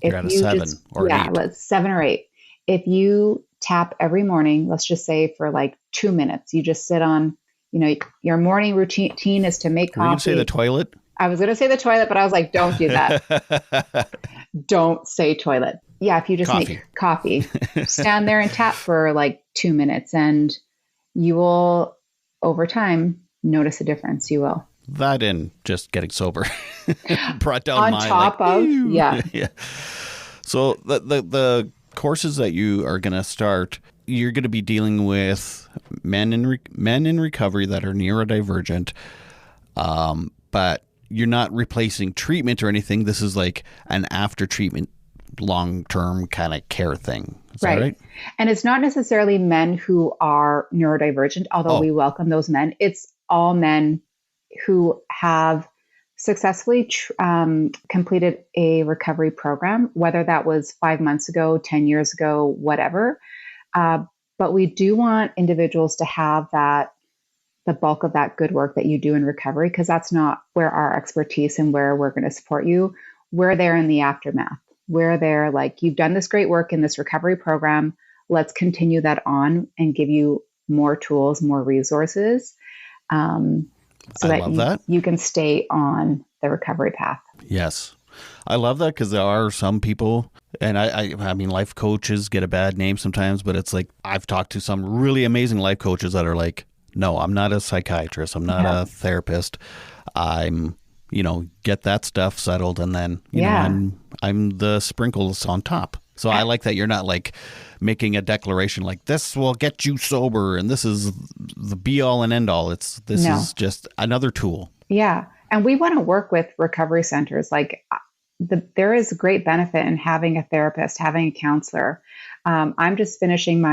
you're at a 7 or 8. Let's 7 or 8. If you tap every morning, let's just say for like 2 minutes, you just sit on, your morning routine is to make coffee. Were you going to say the toilet? I was going to say the toilet, but I was like, don't do that. Don't say toilet. Yeah, if you just make coffee, stand there and tap for like 2 minutes, and you will, over time, notice a difference. You will. That and just getting sober brought down on my top like, of ew. Yeah. So the courses that you are going to start, you're going to be dealing with men in recovery that are neurodivergent, but you're not replacing treatment or anything. This is like an after treatment, long-term kind of care thing. Is that right? And it's not necessarily men who are neurodivergent, although we welcome those men. It's all men who have successfully completed a recovery program, whether that was 5 months ago, 10 years ago, whatever. But we do want individuals to have the bulk of that good work that you do in recovery, because that's not where our expertise and where we're going to support you. We're there in the aftermath. We're there like, you've done this great work in this recovery program. Let's continue that on and give you more tools, more resources. So that you can stay on the recovery path. Yes. I love that, because there are some people, and I mean, life coaches get a bad name sometimes, but it's like, I've talked to some really amazing life coaches that are like, no, I'm not a psychiatrist. I'm not a therapist. I'm, get that stuff settled. And then, I'm the sprinkles on top. So I like that you're not like making a declaration like this will get you sober and this is the be all and end all. This is just another tool. Yeah. And we want to work with recovery centers. Like there is great benefit in having a therapist, having a counselor. I'm just finishing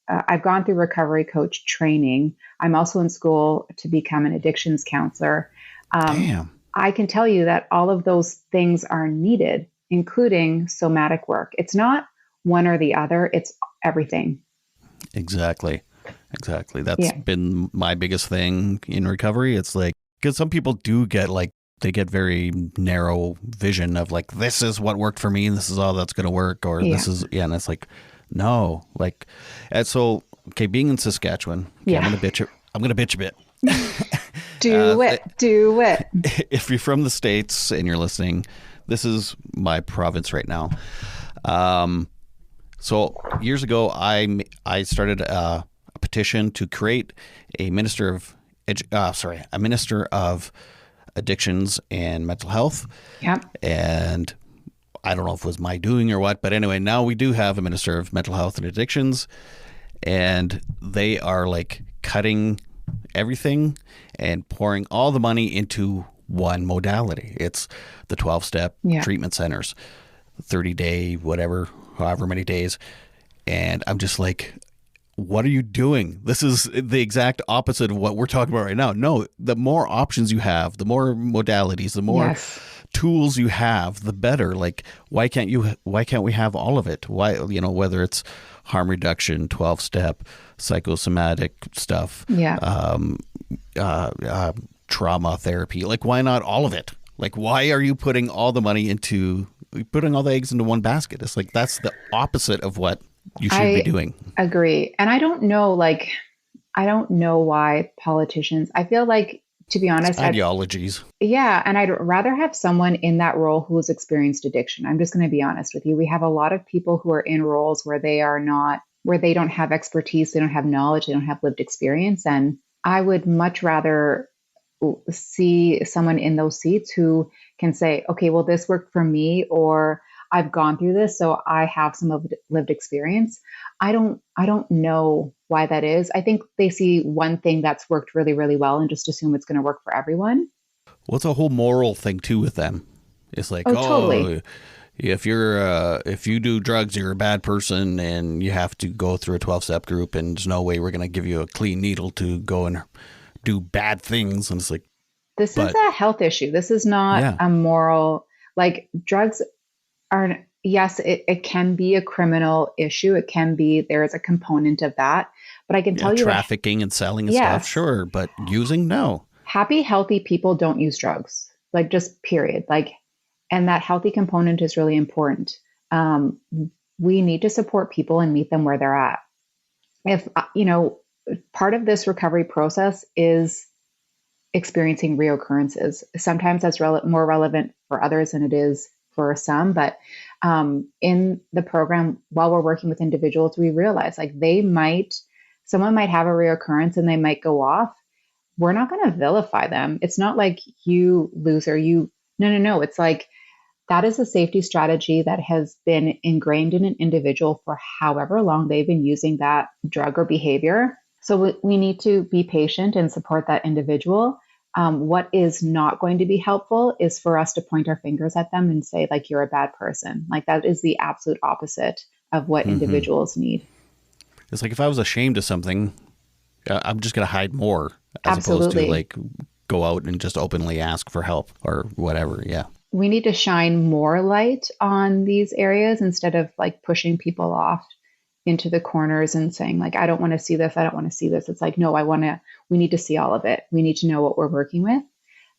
I've gone through recovery coach training. I'm also in school to become an addictions counselor. Damn. I can tell you that all of those things are needed, including somatic work. It's not one or the other. It's everything. Exactly. That's been my biggest thing in recovery. It's like, because some people do get like, they get very narrow vision of like, this is what worked for me and this is all that's going to work. Or this is, and it's like, no, like, and so, okay, being in Saskatchewan, okay, I'm going to bitch I'm going to bitch a bit. Do it. If you're from the States and you're listening, this is my province right now. So years ago, I started a petition to create a minister of addictions and mental health. Yep. And I don't know if it was my doing or what, but anyway, now we do have a minister of mental health and addictions, and they are like cutting everything and pouring all the money into one modality. It's the 12-step treatment centers, 30-day, whatever, however many days. And I'm just like, what are you doing? This is the exact opposite of what we're talking about right now. No, the more options you have, the more modalities, the more tools you have, the better. Like, why can't we have all of it? Why, whether it's harm reduction, 12-step, psychosomatic stuff, trauma therapy, like, why not all of it? Like, why are you putting all the money putting all the eggs into one basket? It's like, that's the opposite of what you should be doing. Agree. And I don't know why politicians, I feel like, to be honest, ideologies. And I'd rather have someone in that role who has experienced addiction. I'm just going to be honest with you. We have a lot of people who are in roles where they don't have expertise, they don't have knowledge, they don't have lived experience. And I would much rather see someone in those seats who can say, okay, well, this worked for me, or I've gone through this, so I have some lived experience. I don't know why that is. I think they see one thing that's worked really, really well and just assume it's going to work for everyone. Well, it's a whole moral thing too with them. It's like, totally. If you do drugs, you're a bad person, and you have to go through a 12-step group, and there's no way we're going to give you a clean needle to go and do bad things. And it's like, this is a health issue. This is not a moral, like, drugs are, yes, it can be a criminal issue. It can be, there is a component of that, but I can tell you trafficking and selling and stuff, sure, but using, no. Happy, healthy people don't use drugs, like, just period. Like, and that healthy component is really important. We need to support people and meet them where they're at. If, part of this recovery process is experiencing reoccurrences. Sometimes that's more relevant for others than it is for some, but in the program, while we're working with individuals, we realize, like, someone might have a reoccurrence and they might go off. We're not going to vilify them. It's not like, you loser, no. It's like, that is a safety strategy that has been ingrained in an individual for however long they've been using that drug or behavior. So we need to be patient and support that individual. What is not going to be helpful is for us to point our fingers at them and say, like, you're a bad person. Like, that is the absolute opposite of what individuals need. It's like, if I was ashamed of something, I'm just going to hide more, as opposed to, like, go out and just openly ask for help or whatever. Yeah. We need to shine more light on these areas instead of, like, pushing people off into the corners and saying, like, I don't want to see this. I don't want to see this. It's like, no, we need to see all of it. We need to know what we're working with.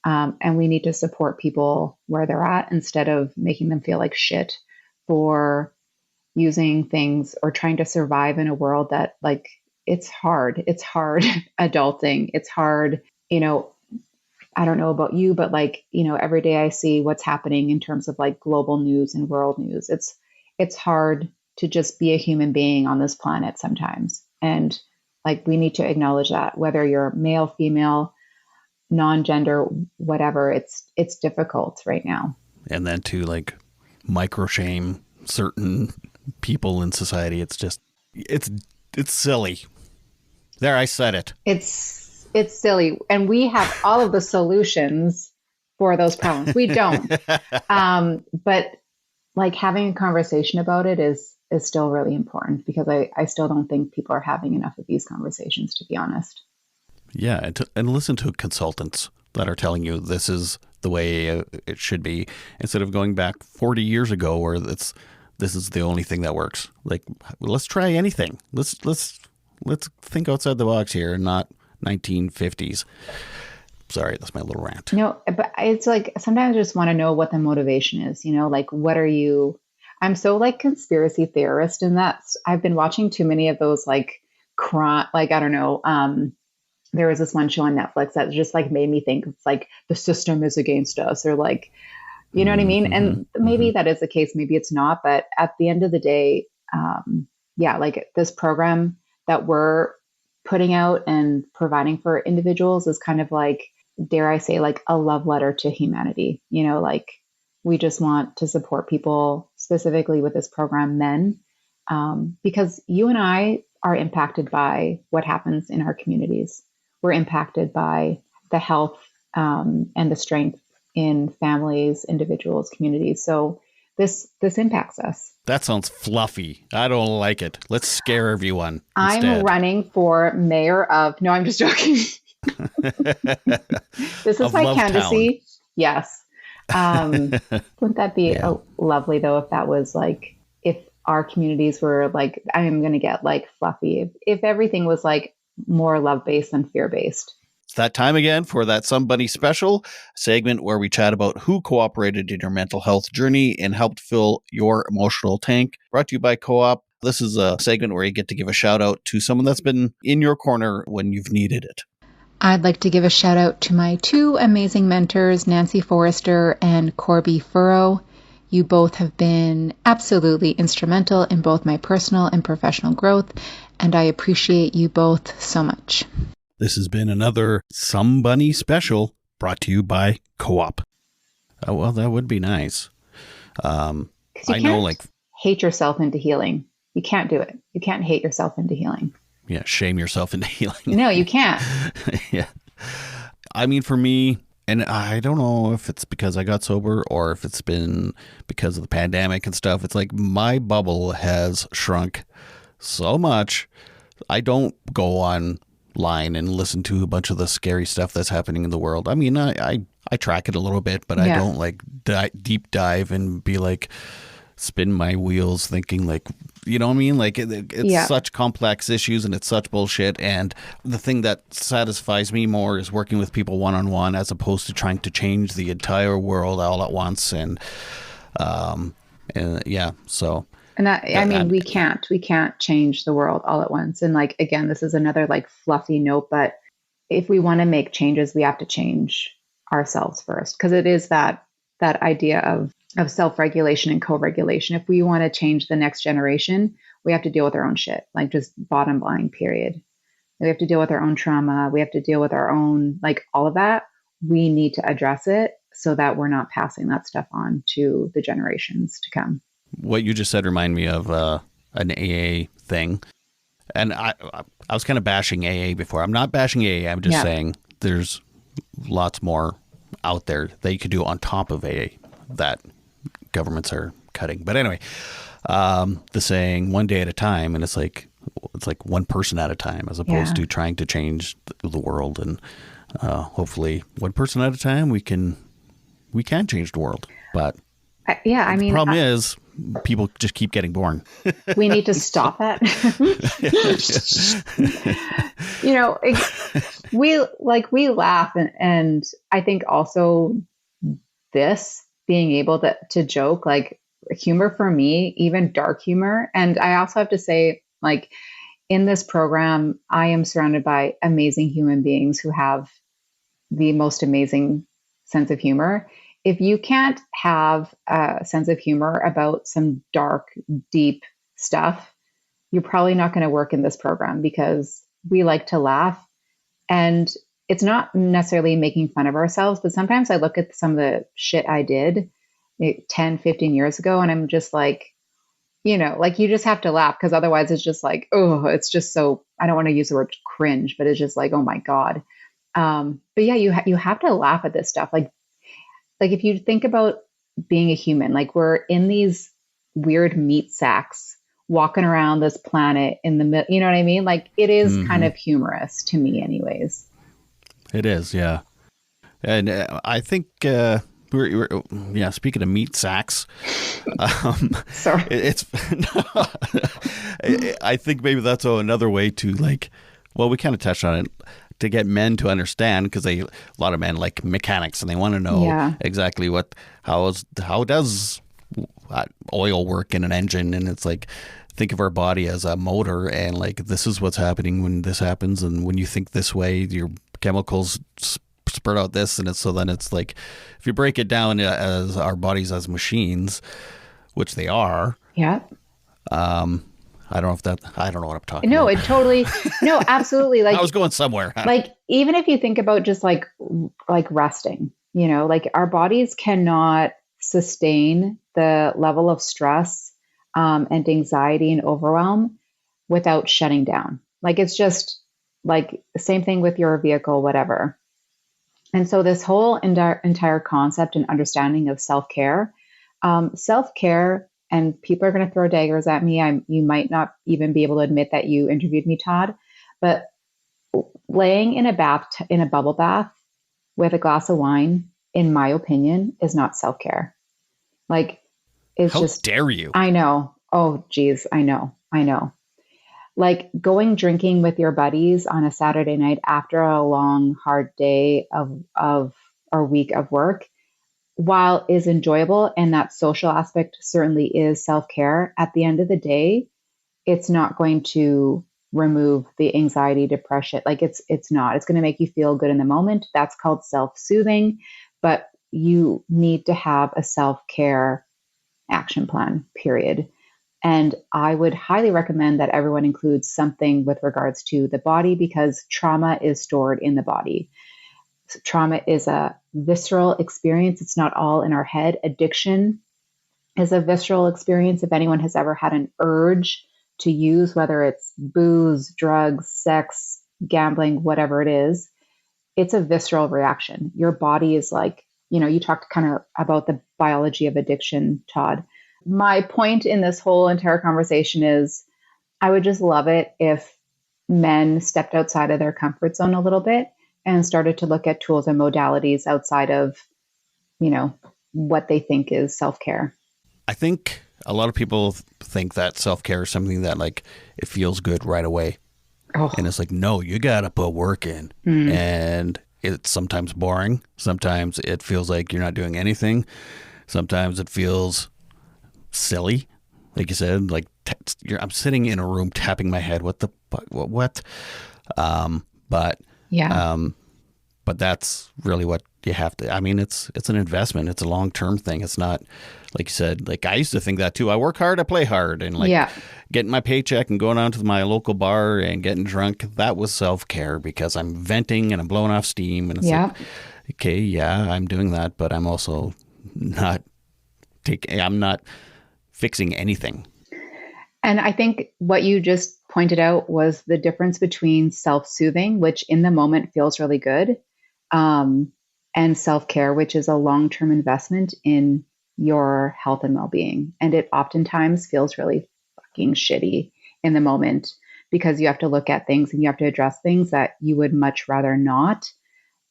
And we need to support people where they're at instead of making them feel like shit for using things or trying to survive in a world that, like, it's hard. It's hard adulting. It's hard, I don't know about you, but, like, every day I see what's happening in terms of, like, global news and world news. It's hard to just be a human being on this planet sometimes. And, like, we need to acknowledge that, whether you're male, female, non-gender, whatever, it's difficult right now. And then to, like, micro shame certain people in society. It's just, it's silly. There, I said it. It's silly. And we have all of the solutions for those problems. We don't. But, like, having a conversation about it is still really important, because I still don't think people are having enough of these conversations, to be honest. Yeah. And listen to consultants that are telling you this is the way it should be, instead of going back 40 years ago where this is the only thing that works. Like, let's try anything. Let's think outside the box here and not 1950s. Sorry, that's my little rant. No, but it's like, sometimes I just want to know what the motivation is, like, what are you, I'm so, like, conspiracy theorist in that I've been watching too many of those, like, crime, like, I don't know, there was this one show on Netflix that just like made me think it's like the system is against us, or like, you know what I mean? And maybe that is the case, maybe it's not. But at the end of the day, like this program that we're putting out and providing for individuals is kind of like, dare I say, like a love letter to humanity. You know, like we just want to support people specifically with this program, men, because you and I are impacted by what happens in our communities. We're impacted by the health and the strength in families, individuals, communities. So this impacts us. That sounds fluffy. I don't like it. Let's scare everyone instead. I'm running for mayor of, no, I'm just joking. This is my candidacy. Yes. Wouldn't that be lovely though, if that was like, if our communities were like, I am going to get like fluffy, if everything was like more love-based than fear-based. It's that time again for that Somebody Special segment where we chat about who cooperated in your mental health journey and helped fill your emotional tank. Brought to you by Co-op. This is a segment where you get to give a shout out to someone that's been in your corner when you've needed it. I'd like to give a shout out to my two amazing mentors, Nancy Forrester and Corby Furrow. You both have been absolutely instrumental in both my personal and professional growth, and I appreciate you both so much. This has been another Somebody Special brought to you by Co-op. Oh, well, that would be nice. I know, like, hate yourself into healing. You can't do it. You can't hate yourself into healing. Yeah, shame yourself into healing. No, you can't. Yeah. I mean, for me, and I don't know if it's because I got sober or if it's been because of the pandemic and stuff. It's like my bubble has shrunk so much. I don't go online and listen to a bunch of the scary stuff that's happening in the world. I mean, I track it a little bit, but I don't like deep dive and be like, spin my wheels thinking like, you know what I mean? Like it's such complex issues and it's such bullshit. And the thing that satisfies me more is working with people one-on-one as opposed to trying to change the entire world all at once. And so. And that, I mean, we can't change the world all at once. And like, again, this is another like fluffy note, but if we want to make changes, we have to change ourselves first. Cause it is that idea of self-regulation and co-regulation. If we want to change the next generation, we have to deal with our own shit, like just bottom line, period. We have to deal with our own trauma. We have to deal with our own, like all of that. We need to address it so that we're not passing that stuff on to the generations to come. What you just said reminded me of an AA thing. And I was kind of bashing AA before. I'm not bashing AA. I'm just saying there's lots more out there that you could do on top of AA that governments are cutting. But anyway, the saying one day at a time, and it's like one person at a time as opposed to trying to change the world. And hopefully one person at a time we can change the world. But the problem is people just keep getting born. We need to stop that. You know, we laugh and I think also this being able to joke, like humor for me, even dark humor. And I also have to say, like in this program, I am surrounded by amazing human beings who have the most amazing sense of humor. If you can't have a sense of humor about some dark, deep stuff, you're probably not going to work in this program because we like to laugh. And it's not necessarily making fun of ourselves, but sometimes I look at some of the shit I did 10, 15 years ago, and I'm just like, you know, like you just have to laugh because otherwise it's just like, oh, it's just so, I don't want to use the word cringe, but it's just like, oh my God. But yeah, you have to laugh at this stuff. Like if you think about being a human, like we're in these weird meat sacks walking around this planet in the middle, you know what I mean? Like it is kind of humorous to me anyways. It is, yeah. And I think we're speaking of meat sacks, sorry, I think maybe that's another way to like, well, we kind of touched on it, to get men to understand, because a lot of men like mechanics and they want to know exactly how does oil work in an engine, and it's like think of our body as a motor, and like this is what's happening when this happens, and when you think this way, your chemicals spurt out this, and then it's like, if you break it down as our bodies as machines, which they are. Yeah. I don't know what I'm talking No, about. it totally, no, absolutely. Like I was going somewhere. Like, even if you think about just like resting, like our bodies cannot sustain the level of stress and anxiety and overwhelm without shutting down. Like, it's just like the same thing with your vehicle, whatever. And so this whole entire concept and understanding of self-care, and people are going to throw daggers at me. You might not even be able to admit that you interviewed me, Todd, but laying in a bubble bath with a glass of wine, in my opinion, is not self-care. Like, it's How dare you? I know. Oh, geez. I know. Like going drinking with your buddies on a Saturday night after a long, hard day of or week of work, while is enjoyable, and that social aspect certainly is self-care, at the end of the day, it's not going to remove the anxiety, depression. Like it's not. It's going to make you feel good in the moment. That's called self-soothing. But you need to have a self-care action plan, period. And I would highly recommend that everyone includes something with regards to the body, because trauma is stored in the body. Trauma is a visceral experience. It's not all in our head. Addiction is a visceral experience. If anyone has ever had an urge to use, whether it's booze, drugs, sex, gambling, whatever it is, it's a visceral reaction. Your body is like, you talked kind of about the biology of addiction, Todd. My point in this whole entire conversation is I would just love it if men stepped outside of their comfort zone a little bit and started to look at tools and modalities outside of, what they think is self-care. I think a lot of people think that self-care is something that like it feels good right away. Oh. And it's like, no, you got to put work in. And it's sometimes boring. Sometimes it feels like you're not doing anything. Sometimes it feels silly. Like you said, like I'm sitting in a room tapping my head. What? But yeah. But that's really what you have to. I mean, it's an investment. It's a long-term thing. It's not, like you said, like I used to think that too. I work hard, I play hard, and like getting my paycheck and going down to my local bar and getting drunk, that was self-care because I'm venting and I'm blowing off steam. And it's like, okay, yeah, I'm doing that, but I'm also I'm not fixing anything. And I think what you just pointed out was the difference between self-soothing, which in the moment feels really good, and self-care, which is a long-term investment in your health and well-being. And it oftentimes feels really fucking shitty in the moment because you have to look at things and you have to address things that you would much rather not.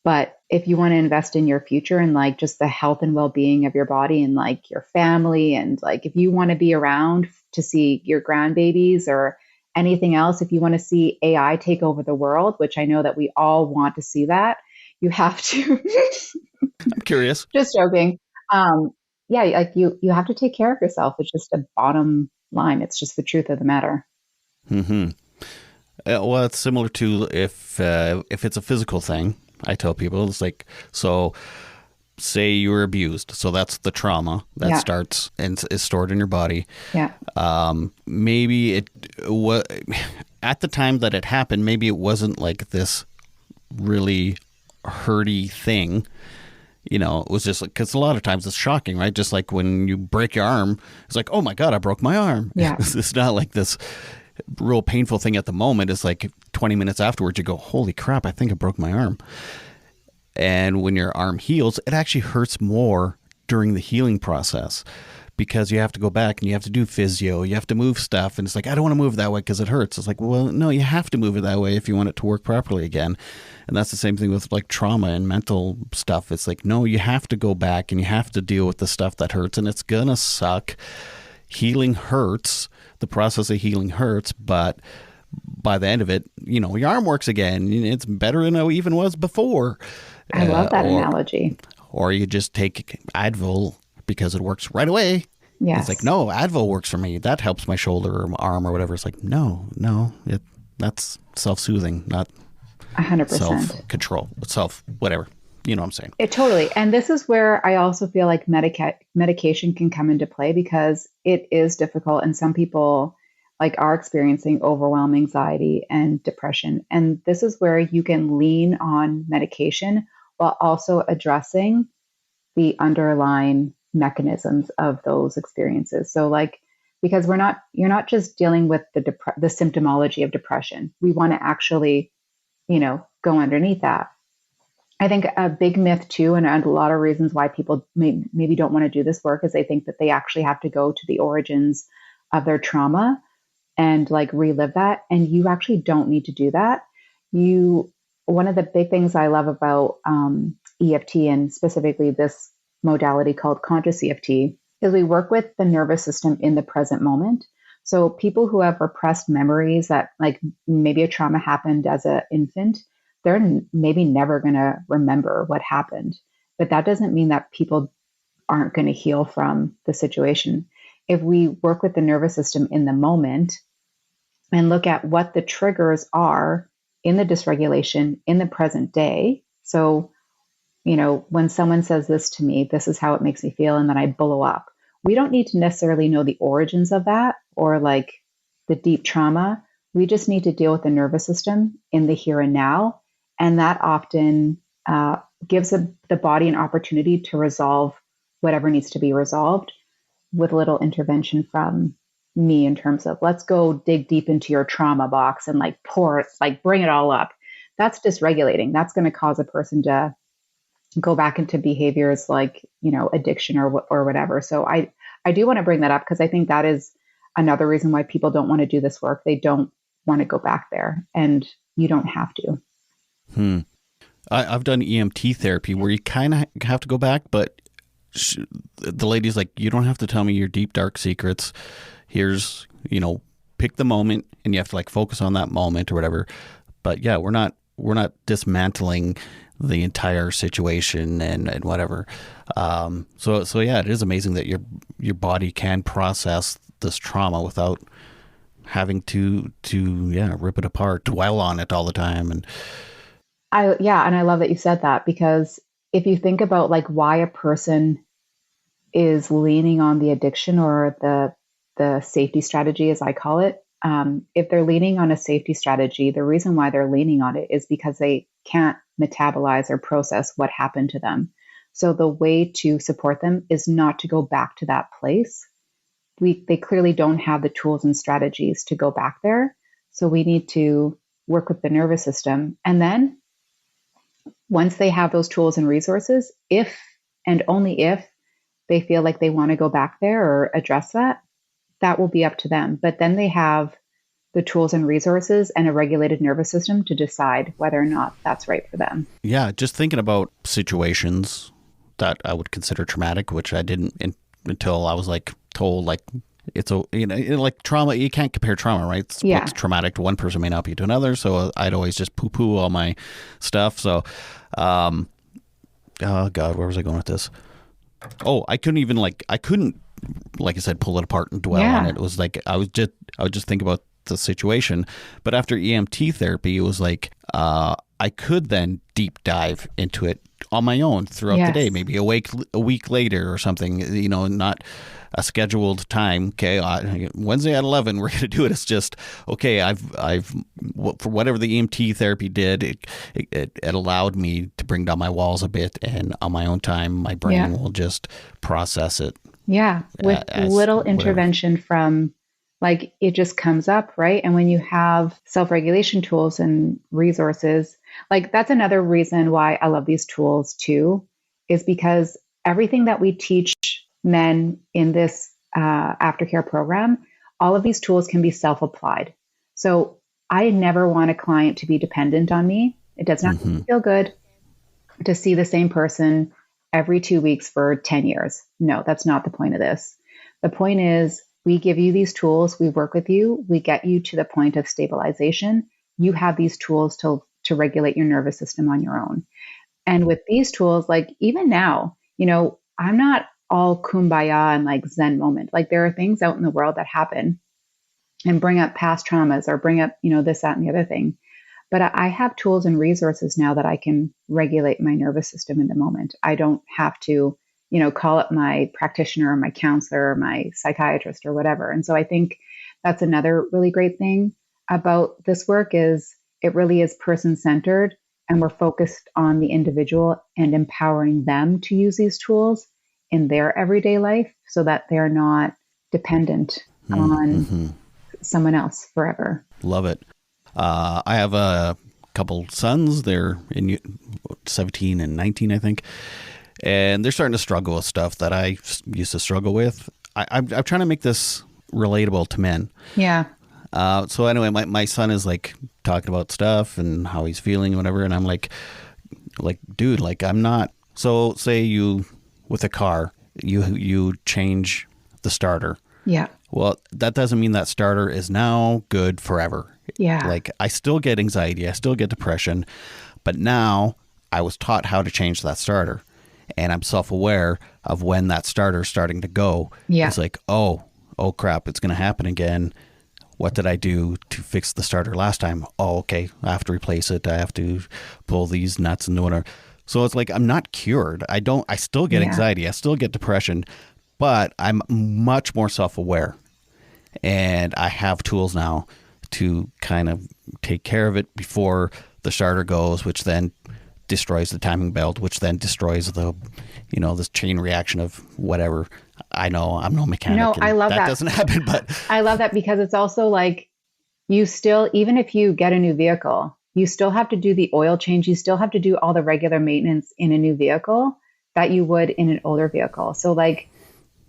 But if you want to invest in your future and like just the health and well-being of your body and like your family, and like if you want to be around to see your grandbabies or anything else, if you want to see AI take over the world, which I know that we all want to see that, you have to. I'm curious. Just joking. Like you have to take care of yourself. It's just a bottom line. It's just the truth of the matter. Mm-hmm. Well, it's similar to if it's a physical thing. I tell people it's like, so say you were abused. So that's the trauma that starts and is stored in your body. Yeah. Maybe it was at the time that it happened, maybe it wasn't like this really hurty thing. It was just like, because a lot of times it's shocking, right? Just like when you break your arm, it's like, oh my God, I broke my arm. Yeah. It's not like this real painful thing at the moment. It's like 20 minutes afterwards, you go, holy crap, I think I broke my arm. And when your arm heals, it actually hurts more during the healing process because you have to go back and you have to do physio, you have to move stuff. And it's like, I don't want to move that way because it hurts. It's like, well, no, you have to move it that way if you want it to work properly again. And that's the same thing with like trauma and mental stuff. It's like, no, you have to go back and you have to deal with the stuff that hurts, and it's going to suck. Healing hurts. The process of healing hurts, but by the end of it, your arm works again. It's better than it even was before. I love that analogy. Or you just take Advil because it works right away, Yes. It's like, no, Advil works for me. That helps my shoulder or my arm or whatever. It's like, no, that's self-soothing, not 100%. self-control, whatever. You know what I'm saying? It totally. And this is where I also feel like medication can come into play, because it is difficult. And some people like are experiencing overwhelm, anxiety, and depression. And this is where you can lean on medication while also addressing the underlying mechanisms of those experiences. So like, because you're not just dealing with the symptomology of depression. We want to actually, go underneath that. I think a big myth too, and a lot of reasons why people maybe don't want to do this work, is they think that they actually have to go to the origins of their trauma and like relive that. And you actually don't need to do that. One of the big things I love about EFT, and specifically this modality called conscious EFT, is we work with the nervous system in the present moment. So people who have repressed memories, that like maybe a trauma happened as an infant, they're maybe never going to remember what happened. But that doesn't mean that people aren't going to heal from the situation. If we work with the nervous system in the moment and look at what the triggers are in the dysregulation in the present day. So, when someone says this to me, this is how it makes me feel, and then I blow up. We don't need to necessarily know the origins of that or like the deep trauma. We just need to deal with the nervous system in the here and now. And that often gives the body an opportunity to resolve whatever needs to be resolved, with a little intervention from me in terms of, let's go dig deep into your trauma box and like bring it all up. That's dysregulating. That's going to cause a person to go back into behaviors like, addiction or whatever. So I do want to bring that up, because I think that is another reason why people don't want to do this work. They don't want to go back there, and you don't have to. I've done EMT therapy where you kind of have to go back, but the lady's like, you don't have to tell me your deep, dark secrets. Here's, pick the moment, and you have to like focus on that moment or whatever. But yeah, we're not dismantling the entire situation and whatever. So yeah, it is amazing that your body can process this trauma without having to rip it apart, dwell on it all the time. And I love that you said that, because if you think about like why a person is leaning on the addiction or the safety strategy, as I call it, if they're leaning on a safety strategy, the reason why they're leaning on it is because they can't metabolize or process what happened to them. So the way to support them is not to go back to that place. They clearly don't have the tools and strategies to go back there. So we need to work with the nervous system. And then once they have those tools and resources, if and only if they feel like they want to go back there or address that, that will be up to them. But then they have the tools and resources and a regulated nervous system to decide whether or not that's right for them. Yeah, just thinking about situations that I would consider traumatic, which I didn't until I was like told like it's like trauma. You can't compare trauma, right? What's traumatic to one person may not be to another. So I'd always just poo-poo all my stuff. So, oh God, where was I going with this? Oh, I couldn't, like I said, pull it apart and dwell on it. It was like I would just think about the situation. But after EMT therapy, it was like I could then deep dive into it on my own throughout the day, maybe a week later or something, not a scheduled time. Okay, Wednesday at 11, we're going to do it. It's just, okay, I've for whatever the EMT therapy did, it allowed me to bring down my walls a bit, and on my own time, my brain will just process it. Yeah, with little intervention from, like, it just comes up, right? And when you have self-regulation tools and resources, like that's another reason why I love these tools too, is because everything that we teach men in this aftercare program, all of these tools can be self-applied. So I never want a client to be dependent on me. It does not feel good to see the same person every 2 weeks for 10 years. No, that's not the point of this. The point is, we give you these tools, we work with you, we get you to the point of stabilization. You have these tools to regulate your nervous system on your own. And with these tools, like even now, I'm not all kumbaya and like Zen moment. Like there are things out in the world that happen and bring up past traumas or bring up, this, that, and the other thing. But I have tools and resources now that I can regulate my nervous system in the moment. I don't have to, call up my practitioner or my counselor or my psychiatrist or whatever. And so I think that's another really great thing about this work is it really is person-centered, and we're focused on the individual and empowering them to use these tools in their everyday life so that they're not dependent on someone else forever. Love it. I have a couple sons. They're in 17 and 19, I think. And they're starting to struggle with stuff that I used to struggle with. I'm trying to make this relatable to men. Yeah. So anyway, my son is like talking about stuff and how he's feeling and whatever. And I'm like, dude, like I'm not. So say you, with a car, you change the starter. Yeah. Well, that doesn't mean that starter is now good forever. Yeah. Like I still get anxiety. I still get depression. But now I was taught how to change that starter. And I'm self-aware of when that starter's starting to go. Yeah. It's like, oh crap, it's going to happen again. What did I do to fix the starter last time? Oh, okay. I have to replace it. I have to pull these nuts and whatever. So it's like, I'm not cured. I still get anxiety. I still get depression, but I'm much more self-aware. And I have tools now to kind of take care of it before the starter goes, which then destroys the timing belt, which then destroys the, this chain reaction of whatever. I know I'm no mechanic. No, I love that. That doesn't happen, but I love that because it's also like you still, even if you get a new vehicle, you still have to do the oil change. You still have to do all the regular maintenance in a new vehicle that you would in an older vehicle. So like,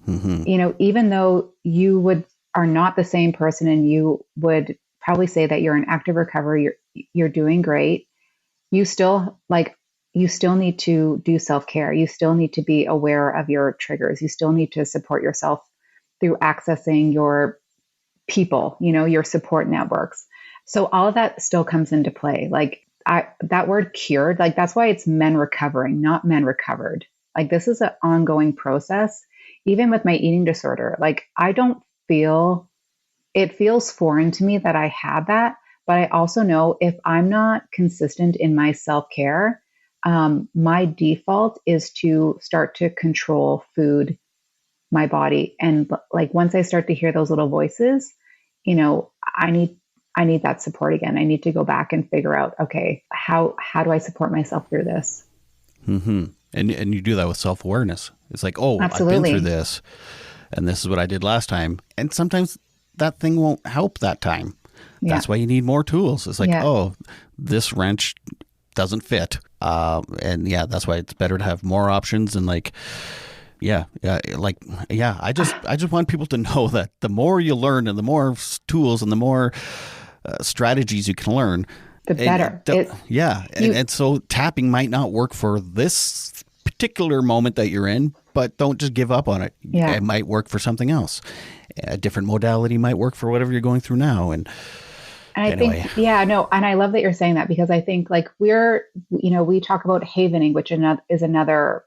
even though you are not the same person and you would probably say that you're in active recovery, you're doing great. You still need to do self-care. You still need to be aware of your triggers. You still need to support yourself through accessing your people, your support networks. So all of that still comes into play. Like that word cured, like that's why it's men recovering, not men recovered. Like this is an ongoing process. Even with my eating disorder, like it feels foreign to me that I had that. But I also know if I'm not consistent in my self-care, my default is to start to control food, my body. And like, once I start to hear those little voices, I need that support again. I need to go back and figure out, okay, how do I support myself through this? Mm-hmm. And you do that with self-awareness. It's like, oh, Absolutely. I've been through this and this is what I did last time. And sometimes that thing won't help that time. That's why you need more tools. It's like, oh, this wrench doesn't fit. That's why it's better to have more options and I just want people to know that the more you learn and the more tools and the more strategies you can learn, the better. And so tapping might not work for this particular moment that you're in, but don't just give up on it. Yeah. It might work for something else. A different modality might work for whatever you're going through now. And anyway. I think, and I love that you're saying that because I think like we talk about havening, which is another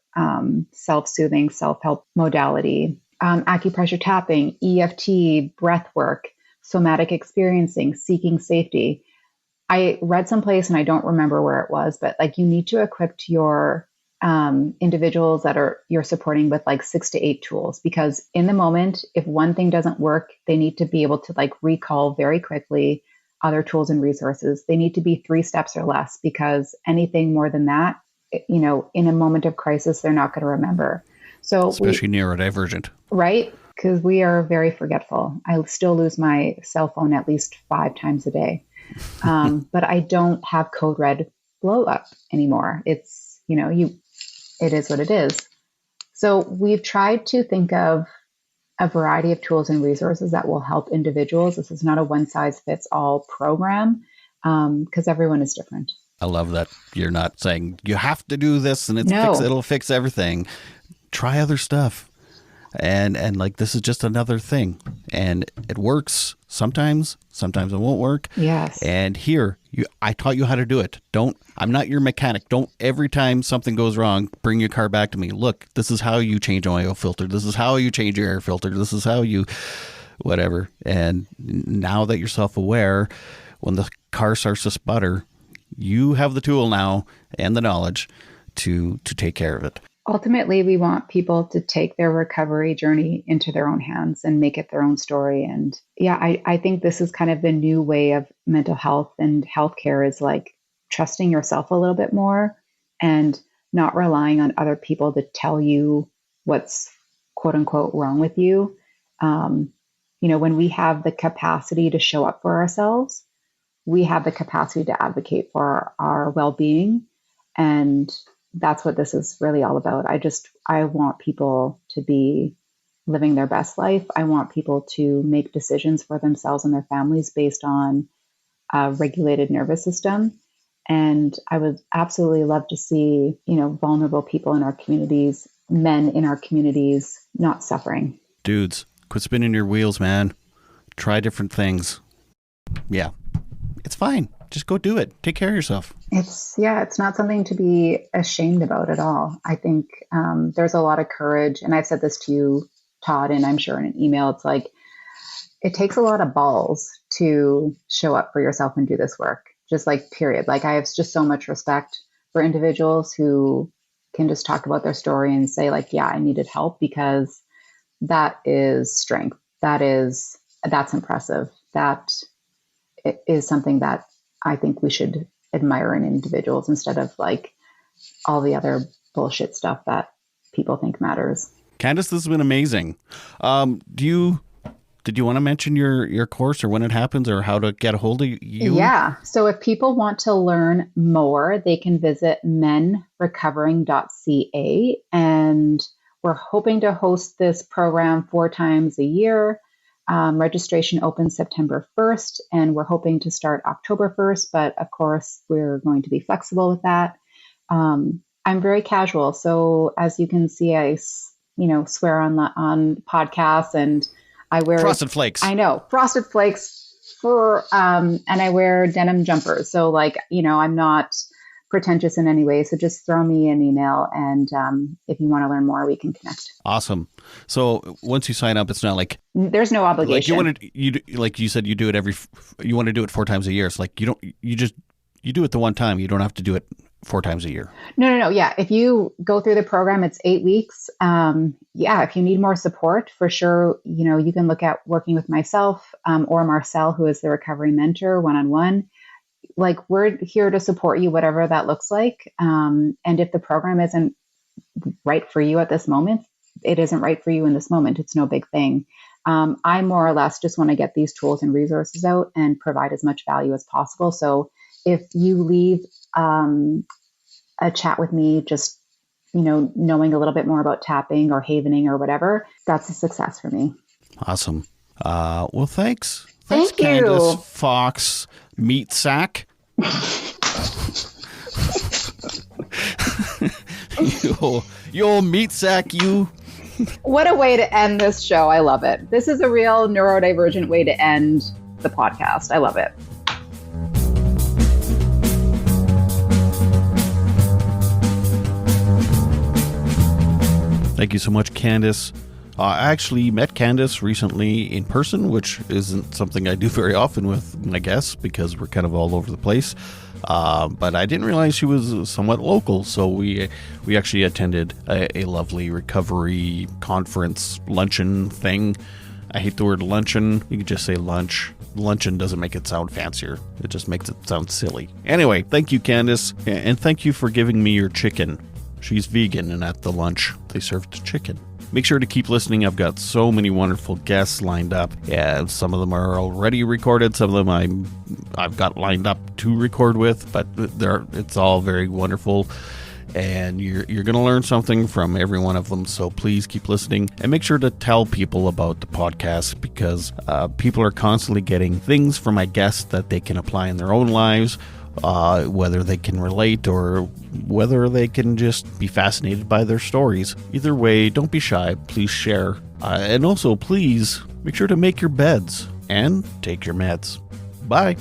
self-soothing, self-help modality, acupressure tapping, EFT, breath work, somatic experiencing, seeking safety. I read someplace and I don't remember where it was, but like you need to equip your individuals that you're supporting with like 6 to 8 tools, because in the moment, if one thing doesn't work, they need to be able to like recall very quickly other tools and resources. They need to be 3 steps or less, because anything more than that, in a moment of crisis, they're not going to remember. So especially neurodivergent, right? Because we are very forgetful. I still lose my cell phone at least 5 times a day. But I don't have code red blow up anymore. It's, it is what it is. So we've tried to think of a variety of tools and resources that will help individuals. This is not a one size fits all program, because everyone is different. I love that you're not saying you have to do this and it'll fix everything. Try other stuff. And like, this is just another thing, and it works sometimes it won't work. Yes. And here I taught you how to do it. I'm not your mechanic. Don't every time something goes wrong, bring your car back to me. Look, this is how you change an oil filter. This is how you change your air filter. This is how you whatever. And now that you're self-aware, when the car starts to sputter, you have the tool now and the knowledge to take care of it. Ultimately, we want people to take their recovery journey into their own hands and make it their own story. And yeah, I think this is kind of the new way of mental health and healthcare, is like trusting yourself a little bit more and not relying on other people to tell you what's quote unquote wrong with you. When we have the capacity to show up for ourselves, we have the capacity to advocate for our well-being. And that's what this is really all about. I want people to be living their best life. I want people to make decisions for themselves and their families based on a regulated nervous system. And I would absolutely love to see, vulnerable people in our communities, men in our communities, not suffering. Dudes, quit spinning your wheels, man. Try different things. Yeah, it's fine. Just go do it. Take care of yourself. It's not something to be ashamed about at all. I think there's a lot of courage. And I've said this to you, Todd, and I'm sure in an email, it's like, it takes a lot of balls to show up for yourself and do this work. Just like, period. Like, I have just so much respect for individuals who can just talk about their story and say like, yeah, I needed help, because that is strength. That's impressive. That is something that I think we should admire in individuals instead of like all the other bullshit stuff that people think matters. Candace, this has been amazing. Did you want to mention your course or when it happens or how to get a hold of you? Yeah. So if people want to learn more, they can visit menrecovering.ca. And we're hoping to host this program 4 times a year. Registration opens September 1st, and we're hoping to start October 1st. But of course, we're going to be flexible with that. I'm very casual. So as you can see, I swear on podcasts, and I wear Frosted Flakes. I know, Frosted Flakes and I wear denim jumpers. So like, I'm not pretentious in any way. So just throw me an email, and if you want to learn more, we can connect. Awesome. So once you sign up, it's not like there's no obligation. Like you said, you do it you want to do it 4 times a year. It's like you do it the one time. You don't have to do it 4 times a year. No. Yeah. If you go through the program, it's 8 weeks. If you need more support, for sure, you can look at working with myself or Marcel, who is the recovery mentor, one-on-one. Like, we're here to support you, whatever that looks like. And if the program isn't right for you at this moment, it isn't right for you in this moment. It's no big thing. I more or less just want to get these tools and resources out and provide as much value as possible. So if you leave a chat with me, just, knowing a little bit more about tapping or havening or whatever, that's a success for me. Awesome. Well, thanks. Thank you. Candace Fox Meat Sack. you old meat sack, you. What a way to end this show. I love it. This is a real neurodivergent way to end the podcast. I love it. Thank you so much, Candace. I actually met Candace recently in person, which isn't something I do very often with my guests because we're kind of all over the place. But I didn't realize she was somewhat local, so we actually attended a lovely recovery conference luncheon thing. I hate the word luncheon. You could just say lunch. Luncheon doesn't make it sound fancier. It just makes it sound silly. Anyway, thank you, Candace, and thank you for giving me your chicken. She's vegan, and at the lunch, they served chicken. Make sure to keep listening. I've got so many wonderful guests lined up. Yeah, some of them are already recorded. Some of them I've got lined up to record with, but it's all very wonderful. And you're going to learn something from every one of them. So please keep listening and make sure to tell people about the podcast, because people are constantly getting things from my guests that they can apply in their own lives. Whether they can relate or whether they can just be fascinated by their stories. Either way, don't be shy. Please share. And also, please make sure to make your beds and take your meds. Bye.